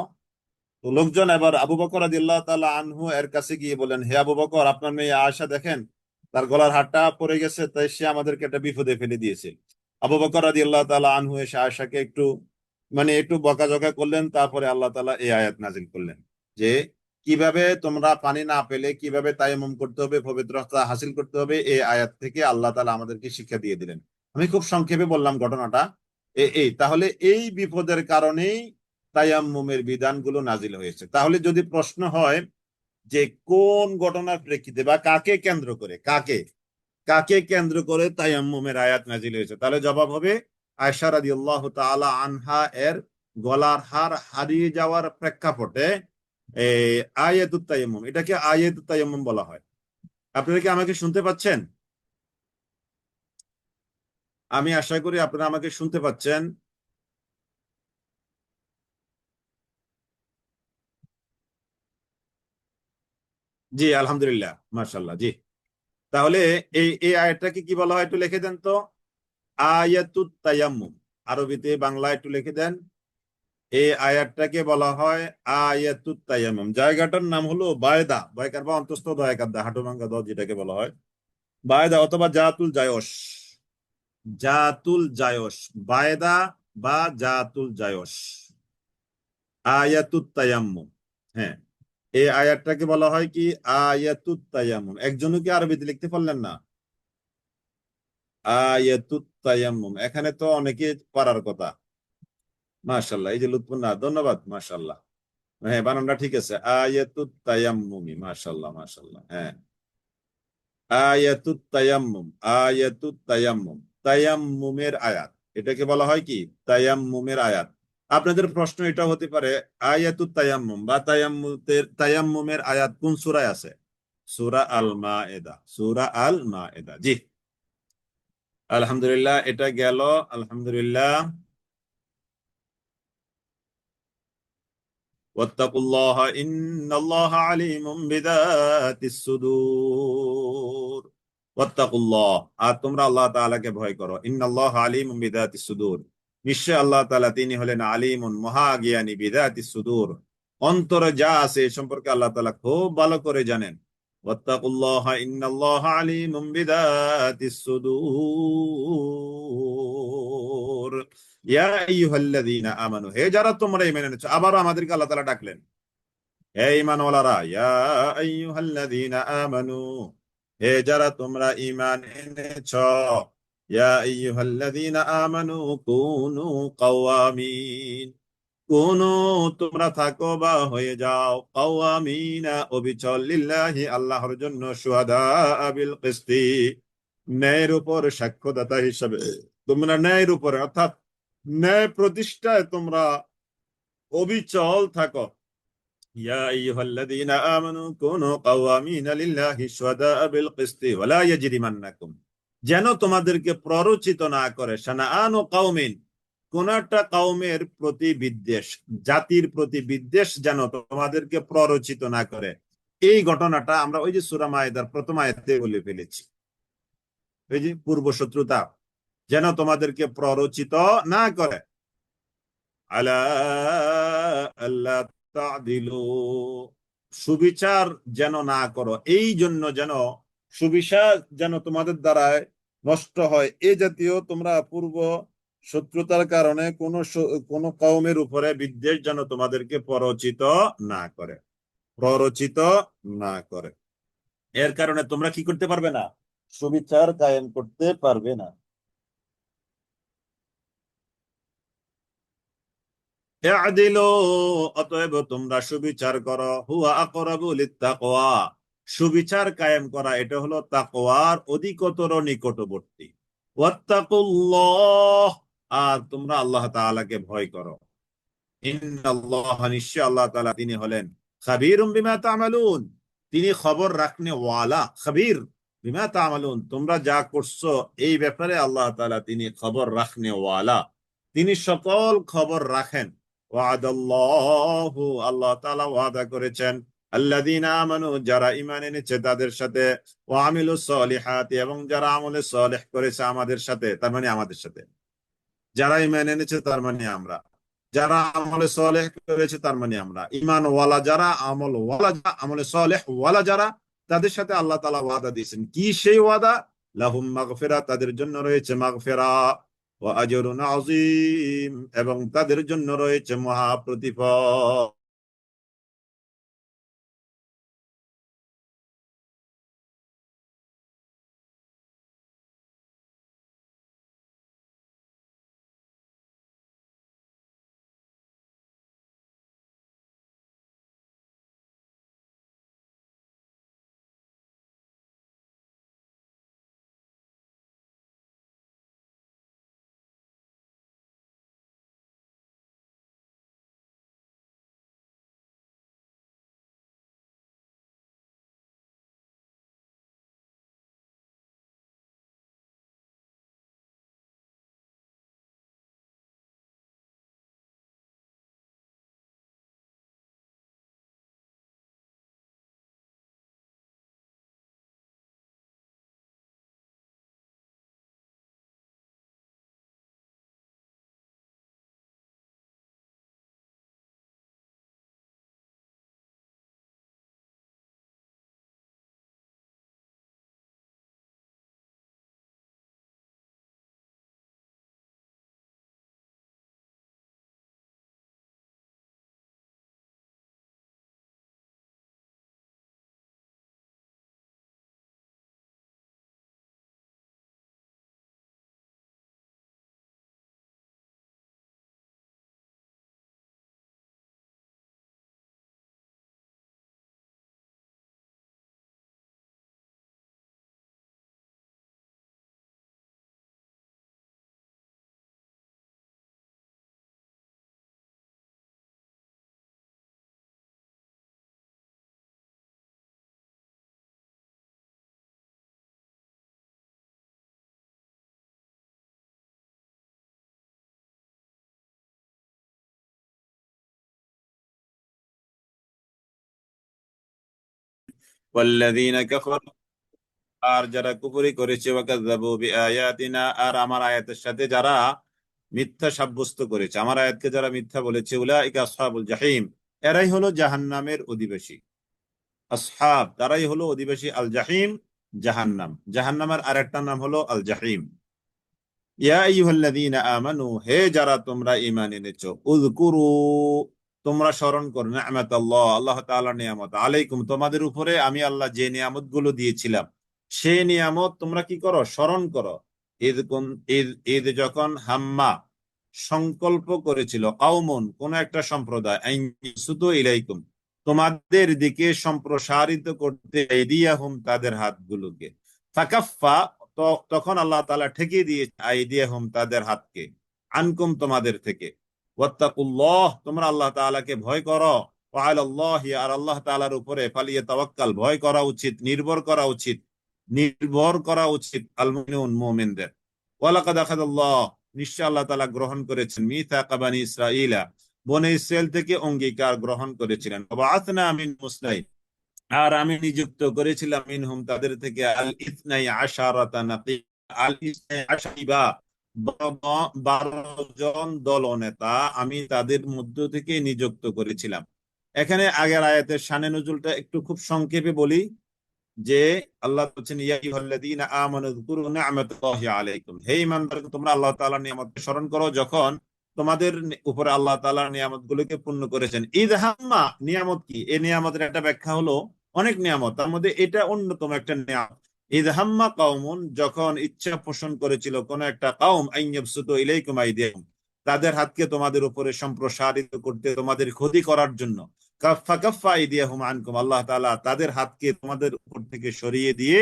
তো লোকজন এবার আবু বকর রাদিয়াল্লাহু তাআলা আনহু এর কাছে গিয়ে বলেন, হে আবু বকর, আপনার মেয়ে আয়েশা দেখেন, তার গলার হারটা পড়ে গেছে, তাই সে আমাদেরকে একটা বিপদে ফেলে দিয়েছে। আবু বকর রাদিয়াল্লাহু তাআলা আনহু এসে আয়েশাকে একটু বকাঝকা করলেন। তারপরে আল্লাহ তাআলা এই আয়াত নাজিল করলেন যে কিভাবে তোমরা পানি না পেলে কিভাবে তায়াম্মুম করতে হবে, পবিত্রতা হাসিল করতে হবে, এই আয়াত থেকে আল্লাহ তাআলা আমাদেরকে শিক্ষা দিয়ে দিলেন। আমি খুব সংক্ষেপে বললাম ঘটনাটা। তাহলে এই বিপদের কারণেই তায়াম্মুমের বিধানগুলো নাজিল হয়েছে। তাহলে যদি প্রশ্ন হয় যে কোন ঘটনার প্রেক্ষিতে বা কাকে কেন্দ্র করে, কাকে কাকে কেন্দ্র করে তায়াম্মুমের আয়াত নাজিল হয়েছে, তাহলে জবাব হবে আয়েশা রাদিয়াল্লাহু তাআলা আনহা এর গলার হার হারিয়ে যাওয়ার প্রেক্ষাপটে এই আয়াতুত তায়াম্মুম, এটাকে আয়াতুত তায়াম্মুম বলা হয়। আপনারা কি আমাকে শুনতে পাচ্ছেন? আমি আশা করি আপনারা আমাকে শুনতে পাচ্ছেন। জি, আলহামদুলিল্লাহ, মাশাআল্লাহ। জি, তাহলে এই আয়াতটাকে কি বলা হয় একটু লিখে দেন তো। আয়াতুত তায়াম্মুম, আরবিতে বাংলা একটু লিখে দেন। এই আয়াতটাকে বলা হয় আয়াতুত তায়াম্মুম। জায়গাটার নাম হলো বায়দা, বয়কার বা অন্তস্থ দয়াকার দা, হাঁটু ভাঙ্গা দ যেটাকে বলা হয় বায়দা, অথবা জাতুল জায়স। জাতুল জায়স, বায়দা বা জাতুল জায়স, আয়াতুত তায়াম্মুম। হ্যাঁ, এই আয়াতটাকে বলা হয় কি আয়াতুত তায়াম্মুম। একজনও কি আরবিতে লিখতে পারলেন না? আয়াতুত তায়াম্মুম, এখানে তো অনেকে পারার কথা। মাশাআল্লাহ, এই যে লুৎফুন্নাহ, ধন্যবাদ, মাশাআল্লাহ। হ্যাঁ, বানানটা ঠিক আছে, আয়াতুত তায়াম্মুমি, মাশাআল্লাহ, মাশাআল্লাহ। হ্যাঁ, আয়াতুত তায়াম্মুম, আয়াতুত তায়াম্মুম, তায়াম্মুমের আয়াত, এটাকে বলা হয় কি তায়াম্মুমের আয়াত। আপনাদের প্রশ্ন এটা হতে পারে, আয়াতুত তায়াম্মুম বা তায়াম্মুমের আয়াত কোন সূরায় আছে? সূরা আল মায়েদা, সূরা আল মায়েদা। জি, আলহামদুলিল্লাহ, এটা গেল, আলহামদুলিল্লাহ। ওয়াত্তাকুল্লাহ ইন্নাল্লাহ আলিমুম বিযাতিস সুদূর। ওয়াত্তাকুল্লাহ, আর তোমরা আল্লাহ তাআলাকে ভয় করো। ইন্নাল্লাহ আলিমুম বিযাতিস সুদূর, নিশ্চয় আল্লাহ তাআলা তিনি হলেন আলিমুন, মহাজ্ঞানী, বিযাতিস সুদূর, অন্তরে যা আছে এ সম্পর্কে আল্লাহ তাআলা খুব ভালো করে জানেন। ওয়াত্তাকুল্লাহ ইন্নাল্লাহ আলিমুম বিযাতিস সুদূর। ইয়া আইয়ুহাল্লাযীনা আমানু, হে যারা তোমরা ঈমান এনেছো। আবারও আমাদেরকে আল্লাহ তাআলা ডাকলেন, হে ঈমানওয়ালারা, ইয়া আইয়ুহাল্লাযীনা আমানু, হে যারা তোমরা ঈমান এনেছো। ইয়া আইয়ুহাল্লাযীনা আমানু কুনু কাওয়ামিন, কুনু তোমরা থাকো বা হয়ে যাও, কাওয়ামিনা অবিচল, লিল্লাহি আল্লাহর জন্য, শুহাদা বিল কিসতি ন্যায়ের উপর সাক্ষ্যদাতা হিসাবে। তোমরা ন্যায়ের উপরে অর্থাৎ ন্যায় প্রতিষ্ঠায় তোমরা অবিচল থাকো। ইয়া আইয়ুহাল্লাযীনা আমানু কুনু কাওয়ামিনা লিল্লাহি শুহাদাআ বিল কিসতি ওয়ালা ইয়াজরিমান্নাকুম, যেন তোমাদেরকে প্ররোচিত না করে, শানাআনু কাওমিন, কোন একটা কওমের প্রতি বিদ্বেষ, জাতির প্রতি বিদ্বেষ যেন তোমাদেরকে প্ররোচিত না করে। এই ঘটনাটা আমরা ওই যে সূরা মায়েদার প্রথম আয়াতে বলে ফেলেছি, ওই যে পূর্ব শত্রুতা যেন তোমাদেরকে প্ররোচিত না করে। আলা আল্লাহ তা'দিলু, সুবিচার যেন না করো, এই জন্য যেন সুবিচার যেন তোমাদের দ্বারায় নষ্ট হয়, এই জাতীয় তোমরা পূর্ব শত্রুতার কারণে কোন কওমের উপরে বিদ্বেষ যেন তোমাদেরকে প্ররোচিত না করে, প্ররোচিত না করে। এর কারণে তোমরা কি করতে পারবে না? সুবিচার কায়েম করতে পারবে না। ইআদিলু, অতএব তোমরা সুবিচার করো, হুয়া আকরাবু লিত্তাকওয়া, সুবিচার কায়েম করা এটা হলো তাকওয়ার অধিকতর নিকটবর্তী। ওয়াত্তাকুল্লাহ, আর তোমরা আল্লাহ তাআলাকে ভয় করো। ইন্নাল্লাহ, নিশ্চয় আল্লাহ তাআলা তিনি হলেন খাবীরুম বিমা তা'মালুন, তিনি খবর রাখনে ওয়ালা। খাবীর বিমা তা'মালুন, তোমরা যা করছো এই ব্যাপারে আল্লাহ তাআলা তিনি খবর রাখনে ওয়ালা, তিনি সকল খবর রাখেন। ওয়াদাল্লাহু, আল্লাহ তাআলা ওয়াদা করেছেন আল্লাযীনা আমানু, যারা ঈমান এনেছে তাদের সাথে, ওয়া আমিলুস সলিহাতি, এবং যারা আমলে সলিহ করেছে আমাদের সাথে, তার মানে আমাদের সাথে। যারা ঈমান এনেছে তার মানে আমরা, যারা আমলে সলেহ করেছে তার মানে আমরা, ঈমান ওয়ালা যারা, আমল ওয়ালা যারা, আমলে সলেহ ওয়ালা যারা, তাদের সাথে আল্লাহ তাআলা ওয়াদা দিয়েছেন। কি সেই ওয়াদা? লাহুম মাগফিরা, তাদের জন্য রয়েছে মাগফিরা, ওয়া আজরুন আযীম, এবং তাদের জন্য রয়েছে মহা প্রতিফল। ওয়াল্লাযীনা কাফারু, আর যারা কুফরি করেছে, ওয়াকাযযাবু বিআয়াতিনা, আর আমার আয়াতের সাথে যারা মিথ্যা সাব্যস্ত করেছে, আমার আয়াতকে যারা মিথ্যা বলেছে, উলাইকা আসহাবুল জাহিম, এরাই হলো জাহান্নামের অধিবাসী। আসহাব, তারাই হলো অধিবাসী আল জাহিম, জাহান্নাম। জাহান্নামের আরেকটা নাম হলো আল জাহিম। ইয়া আইয়ুহাল্লাযীনা আমানু, হে যারা তোমরা ঈমান এনেছো, উযকুরু, তোমরা স্মরণ করো, নি'মাতাল্লাহ, আল্লাহ তাআলার নিয়ামত, আলাইকুম, তোমাদের উপরে আমি আল্লাহ যে নিয়ামতগুলো দিয়েছিলাম, সেই নিয়ামত তোমরা কি করো? স্মরণ করো। ঈদ কোন, ঈদ ঈদ যখন হাম্মা, সংকল্প করেছিল, কাউমুন, কোন একটা সম্প্রদায়, আন ইয়াবসুতু ইলাইকুম, তোমাদের দিকে সম্প্রসারিত করতে, আইদিয়াহুম, তাদের হাতগুলোকে, ফাকাফফা, তখন আল্লাহ তাআলা ঠেকিয়ে দিয়েছে, আইদিয়াহুম, তাদের হাতকে, আনকুম, তোমাদের থেকে। ওয়াত্তাকুল্লাহ, তোমরা আল্লাহ তাআলাকে ভয় করো। ওয়া আলাল্লাহি, আর আল্লাহ তাআলার উপরে, ফালিয়াতাওয়াক্কাল, ভয় করা উচিত, নির্ভর করা উচিত, নির্ভর করা উচিত, আল মুমিনুন, মুমিনদের। ওয়ালাকাদ আখাযাল্লাহ, নিশ্চয় আল্লাহ তাআলা গ্রহণ করেছেন, মিসাকা বানি ইসরাঈলা, বনে ইসরাইল থেকে অঙ্গীকার গ্রহণ করেছিলেন। ওয়া বাআসনা মিন মুসনাইন, আর আমি নিযুক্ত করেছিলাম, মিনহুম, তাদের থেকে, আল ইসনাই আশারাতা নাকিব, আল ইসনাই আশারিবা, 12 জন দলনেতা আমি তাদের মধ্য থেকে নিযুক্ত করেছিলাম। এখানে আগের আয়াতের শানে নজুলটা একটু খুব সংক্ষেপে বলি, যে আল্লাহ বলছেন, ইয়া আইয়ুহাল্লাযীনা আমানু যকুরু নি'মাতাল্লাহি আলাইকুম, হে ঈমানদার, তোমরা আল্লাহ তাআলার নিয়ামতকে স্মরণ করো, যখন তোমাদের উপরে আল্লাহ তাআলার নিয়ামতগুলোকে পূর্ণ করেছেন। ঈদ হাম্মা, নিয়ামত কি? এই নিয়ামতের একটা ব্যাখ্যা হলো, অনেক নিয়ামত, তার মধ্যে এটা অন্যতম একটা নিয়ামত। ঈদ হাম্মা কাউমুন, যখন ইচ্ছা পোষণ করেছিল কোন একটা কাউম, আন ইয়াবসুতু ইলাইকুম আইদিয়াহুম, তাদের হাতকে তোমাদের উপরে সম্প্রসারিত করতে, তোমাদের ক্ষতি করার জন্য, কাফফা কাফফা আইদিয়াহুম আনকুম, আল্লাহ তাআলা তাদের হাতকে তোমাদের উপর থেকে সরিয়ে দিয়ে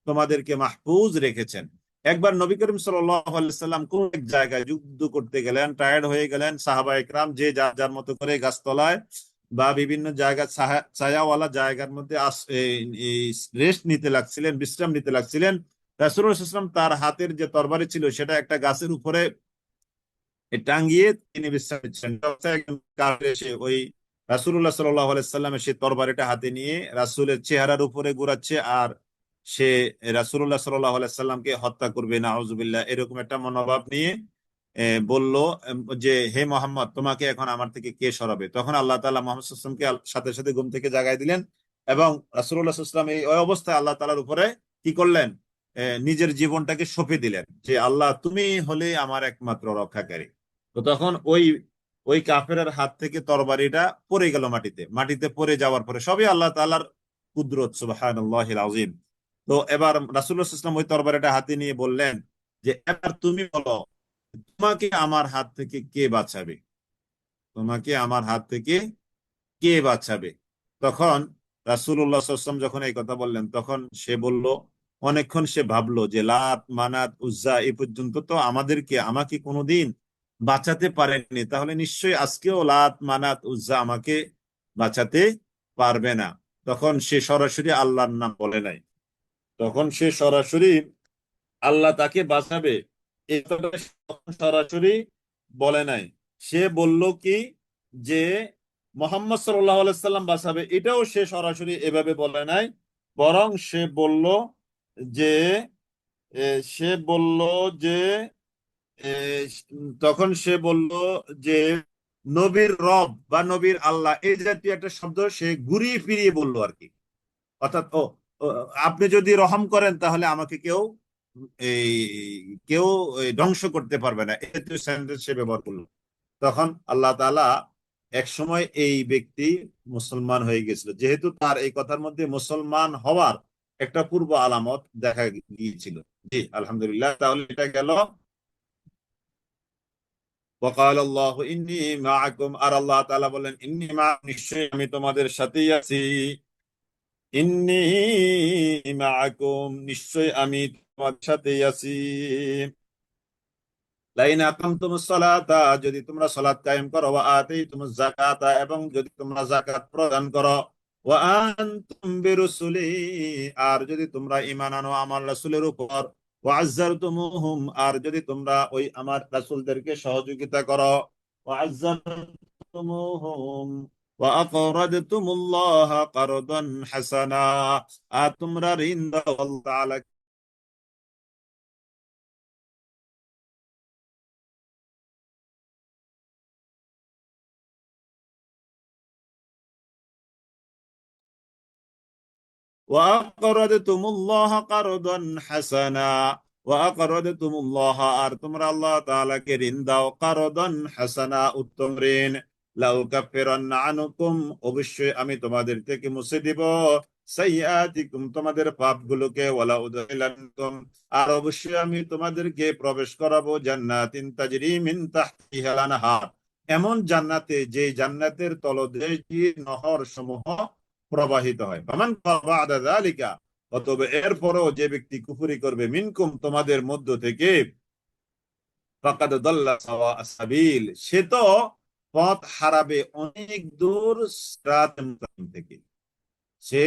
তোমাদেরকে মাহফুজ রেখেছেন। একবার নবী করিম সাল্লাল্লাহু আলাইহি সাল্লাম কোন এক জায়গায় যুদ্ধ করতে গেলেন, টায়ার্ড হয়ে গেলেন, সাহাবা একরাম যে যার যার মতো করে গাছতলায় বা বিভিন্ন জায়গা ছায়াওয়ালা জায়গার মধ্যে রেস্ট নিতে লাগছিলেন, বিশ্রাম নিতে লাগছিলেন। রাসূলুল্লাহ সাল্লাল্লাহু আলাইহি ওয়াসাল্লাম তার হাতের যে তরবারি ছিল সেটা একটা গাছের উপরে টাঙ্গিয়ে তিনি বিশ্রাম নিচ্ছেন। একজন কাফের এসে ওই রাসূলুল্লাহ সাল্লাল্লাহু আলাইহি সাল্লামের সেই তরবারিটা হাতে নিয়ে রাসূলের চেহারার উপরে ঘোরাচ্ছে, আর সে রাসূলুল্লাহ সাল্লাল্লাহু আলাইহি সাল্লামকে হত্যা করবে, নাউজুবিল্লাহ, এরকম একটা মনোভাব নিয়ে বলল যে হে মোহাম্মদ, তোমাকে এখন আমার থেকে কে সরাবে? তখন আল্লাহ তাআলা মুহাম্মদ সাল্লাল্লাহু আলাইহি ওয়াসাল্লামকে সাথে সাথে ঘুম থেকে জাগায় দিলেন, এবং রাসূলুল্লাহ সাল্লাল্লাহু আলাইহি ওয়াসাল্লাম এই ওই অবস্থায় আল্লাহ তাআলার উপরে কি করলেন? নিজের জীবনটাকে সঁপে দিলেন যে আল্লাহ, তুমি হলে আমার একমাত্র রক্ষাকারী। তো তখন ওই ওই কাফেরের হাত থেকে তরবারিটা পড়ে গেল মাটিতে। মাটিতে পড়ে যাওয়ার পরে সবই আল্লাহ তাআলার কুদরত, সুবহানাল্লাহিল আযীম। তো এবার রাসূলুল্লাহ সাল্লাল্লাহু আলাইহি ওয়াসাল্লাম ওই তরবারিটা হাতে নিয়ে বললেন যে এবার তুমি বলো, তোমাকে আমার হাত থেকে কে বাঁচাবে? তোমাকে আমার হাত থেকে কে বাঁচাবে? তখন রাসূলুল্লাহ সাল্লাল্লাহু আলাইহি ওয়াসাল্লাম যখন এই কথা বললেন, তখন সে বলল, অনেকক্ষণ সে ভাবলো যে লাত মানাত উজ্জা এই পর্যন্ত তো আমাকে কোনোদিন বাঁচাতে পারেনি, তাহলে নিশ্চয়ই আজকেও লাত মানাত উজ্জা আমাকে বাঁচাতে পারবে না। তখন সে সরাসরি আল্লাহর নাম বলে নাই, তখন সে সরাসরি আল্লাহ তাকে বাঁচাবে এই কথাটা সে তখন সরাসরি বলে নাই। সে বলল কি যে মোহাম্মদ সাল্লাল্লাহু আলাইহি সাল্লাম বাঁচাবে, এটাও সে সরাসরি এভাবে বলে নাই। বরং সে বলল যে সে বলল যে এ, তখন সে বলল যে নবীর রব বা নবীর আল্লাহ এই জাতীয় একটা শব্দ সে ঘুরিয়ে ফিরিয়ে বললো আর কি। অর্থাৎ ও, আপনি যদি রহম করেন তাহলে আমাকে এই কেউ ধ্বংস করতে পারবে না, এই জাতীয় সেন্টেন্স সে ব্যবহার করলো। তখন আল্লাহ তাআলা এক সময় এই ব্যক্তি মুসলমান হয়ে গেছিল, যেহেতু তার এই কথার মধ্যে মুসলমান হওয়ার একটা পূর্ব আলামত দেখা গিয়েছিল। জি আলহামদুলিল্লাহ, তাহলে এটা গেল ওয়াকাল আল্লাহ ইন্নী মাআকুম, আর আল্লাহ তাআলা বলেন ইন্নী মা, নিশ্চয়ই আমি তোমাদের সাথেই আছি। ইন্নী মাআকুম, নিশ্চয়ই আমি তোমাদের সাথেই আছি। লাইন আকামতুমুস সালাতা, যদি তোমরা সালাত কায়েম করো, ওয়া আতাইতুমুজ যাকাতা, এবং যদি তোমরা যাকাত প্রদান করো, ওয়া আনতুম বিরুসুলি, আর যদি তোমরা ঈমান আনো আমার রাসূলের উপর, ওয়া আযযারতুমুহুম, আর যদি তোমরা ওই আমার রাসূলদেরকে সহযোগিতা করো, ওয়া আযযারতুমুহুম, ওয়া আকরাদতুমুল্লাহ কারদান হাসানা, আর তোমরা ঋণ দাও আল্লাহ তাআলা। ওয়াকরাদতুমুল্লাহ কারদান হাসানা, ওয়াকরাদতুমুল্লাহ, আর তোমরা আল্লাহ তাআলাকে ঋণ দাও, কারদান হাসানা, উত্তম ঋণ। লাউ কাফিরান্না আনকুম, অবশ্যই আমি তোমাদের থেকে মুছে দিব, সাইয়্যাতিকুম, তোমাদের পাপগুলোকে, ওয়ালা উদখিলানকুম, আর অবশ্যই আমি তোমাদেরকে প্রবেশ করাবো জান্নাতিন তাজরি মিন তাহতিহাল আনহার, এমন জান্নাতে যে জান্নাতের তলদেশ দিয়ে নহর সমূহ প্রবাহিত হয়। ফামান বা'দা যালিকা, অতঃপর এরপরও যে ব্যক্তি কুফরি করবে, মিনকুম, তোমাদের মধ্য থেকে, ফাকাদ দাল্লা সাওয়া'আস সাবিল, সে তো পথ হারাবে অনেক দূর সিরাতে মুস্তাকিম থেকে। সে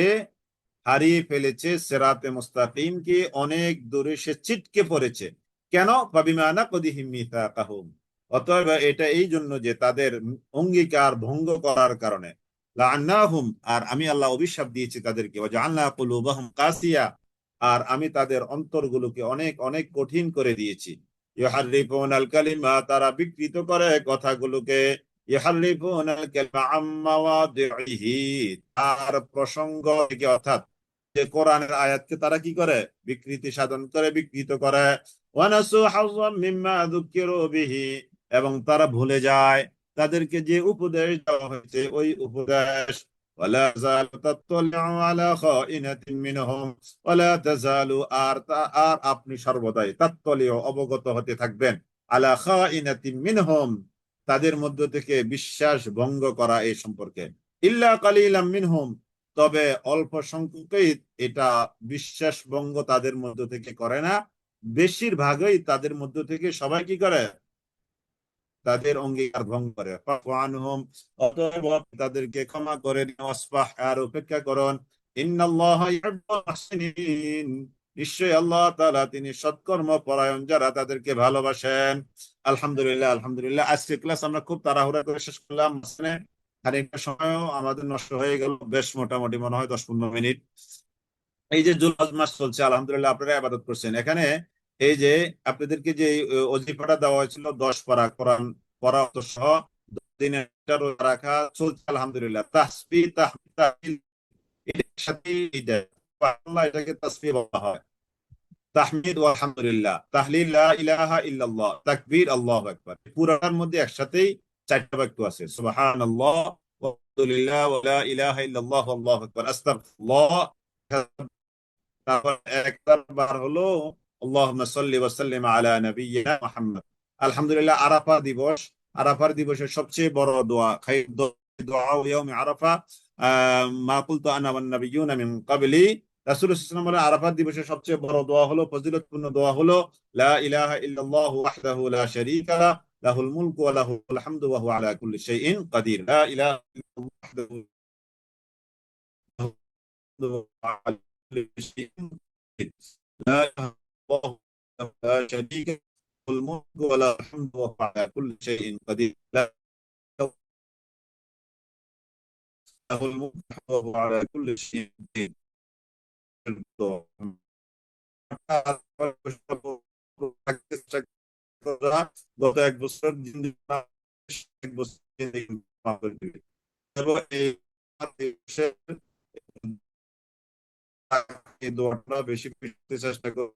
হারিয়ে ফেলেছে সিরাতে মুস্তাকিমকে, অনেক দূরে সে ছিটকে পড়েছে। কেন? ফাবিমা নাকদিহিম মিসাকাহুম, অতএব এটা এই জন্য যে তাদের অঙ্গীকার ভঙ্গ করার কারণে। লাআন্নাহুম, আর আমি আল্লাহ অভিশাপ দিয়েছি তাদেরকে, ওয়াজআলনা কুলুবাহুম কাসিয়া, আর আমি তাদের অন্তরগুলোকে অনেক অনেক কঠিন করে দিয়েছি। ইউহাররিফুনাল কালিমা, তারা বিকৃত করে কথাগুলোকে, ইউহাররিফুনাল কালিমা আম মাওয়াদিহি, তার প্রসঙ্গ থেকে, অর্থাৎ যে কোরআনের আয়াতকে তারা কি করে? বিকৃতি সাধন করে, বিকৃত করে। ওয়ানাসু হাযযাম মিম্মা যুকিরু বিহি, এবং তারা ভুলে যায় তাদেরকে যে উপদেশ দেওয়া হয়েছে ওই উপদেশ। ওয়ালা যালু তাত্তালিউ আলা খাইনাতিন মিনহুম, ওয়ালা তাজালু, আর আপনি সর্বদাই তাত্তালিউ, অবগত হতে থাকবেন, আলা খাইনাতিন মিনহুম, তাদের মধ্য থেকে বিশ্বাস ভঙ্গ করা এই সম্পর্কে, ইল্লা কালিলাম মিনহুম, তবে অল্প সংখ্যকই এটা বিশ্বাস ভঙ্গ তাদের মধ্য থেকে করে না, বেশিরভাগই তাদের মধ্য থেকে সবাই কি করে, তাদের অঙ্গীকার ভঙ্গ করে। ফাফু আনহুম, অতএব আপনি তাদেরকে ক্ষমা করেন, ওয়াসফাহ, আর উপেক্ষা করুন। ইন্নাল্লাহা ইউহিব্বুল মুহসিনিন, নিশ্চয়ই আল্লাহ তাআলা তিনি সৎকর্ম পরায়ণ যারা তাদেরকে ভালোবাসেন। আলহামদুলিল্লাহ, আলহামদুলিল্লাহ। আজকে ক্লাস আমরা খুব তাড়াহুড়া করে শেষ করলাম, মানে খানিকটা সময়ও আমাদের নষ্ট হয়ে গেল, বেশ মোটামুটি মনে হয় 10-15 মিনিট। এই যে জুলহজ মাস চলছে, আলহামদুলিল্লাহ আপনারা ইবাদত করছেন এখানে। এই যে আপনাদেরকে যে ওজিফাটা দেওয়া হয়েছিল 10 পারা কোরআন পড়া সহ, দিনে একটা রোজা রাখা চলছে, আলহামদুলিল্লাহ। তাসবিহ তাহমিদ তাহলিল এটার সাথে এটা, আল্লাহ এটাকে তাসবিহ বলা হয়। তাহমিদ ওয়া আলহামদুলিল্লাহ, তাহলিল লা ইলাহা ইল্লাল্লাহ, তাকবীর আল্লাহু আকবার, পুরাটার মধ্যে একসাথেই 4টা বাক্য আছে, সুবহানাল্লাহ ওয়া আলহামদুলিল্লাহ ওয়া লা ইলাহা ইল্লাল্লাহ আল্লাহু আকবার, আস্তাগফিরুল্লাহ। তারপর একবার হলো আল্লাহুম্মা সাল্লি ওয়া সাল্লিম আলা নাবিয়্যিনা মুহাম্মদ। আলহামদুলিল্লাহ, আরাফা দিবস, আরাফার দিবসের সবচেয়ে বড় দোয়া, খাইর দোয়া ইয়াউমি আরাফা মা কুলতু আনা ওয়ান নাবিয়্যুনা মিন ক্বাবলি। রাসূল সাল্লাল্লাহু আলাইহি ওয়াসাল্লাম বলেন, আরাফার দিবসের সবচেয়ে বড় দোয়া হলো, ফজিলতপূর্ণ দোয়া হলো, লা ইলাহা ইল্লাল্লাহু ওয়াহদাহু লা শারীকা লাহু লাহুল মুলকু ওয়া লাহুল হামদু ওয়া হুয়া আলা কুল্লি শাইইন কাদির। লা ইলাহা ইল্লাল্লাহু ওয়াহদাহু على كل شيء قدير. لا إله إلا الله لا شريك له الملك ولا الحمد وهو على كل شيء قدير. لا له الملك وهو على كل شيء قدير. গত 1 বছর জিন্দেগি, 1 বছর জিন্দেগি মাফ করে দিবে। এবং এই দোয়াটা বেশি বেশি চেষ্টা করবো।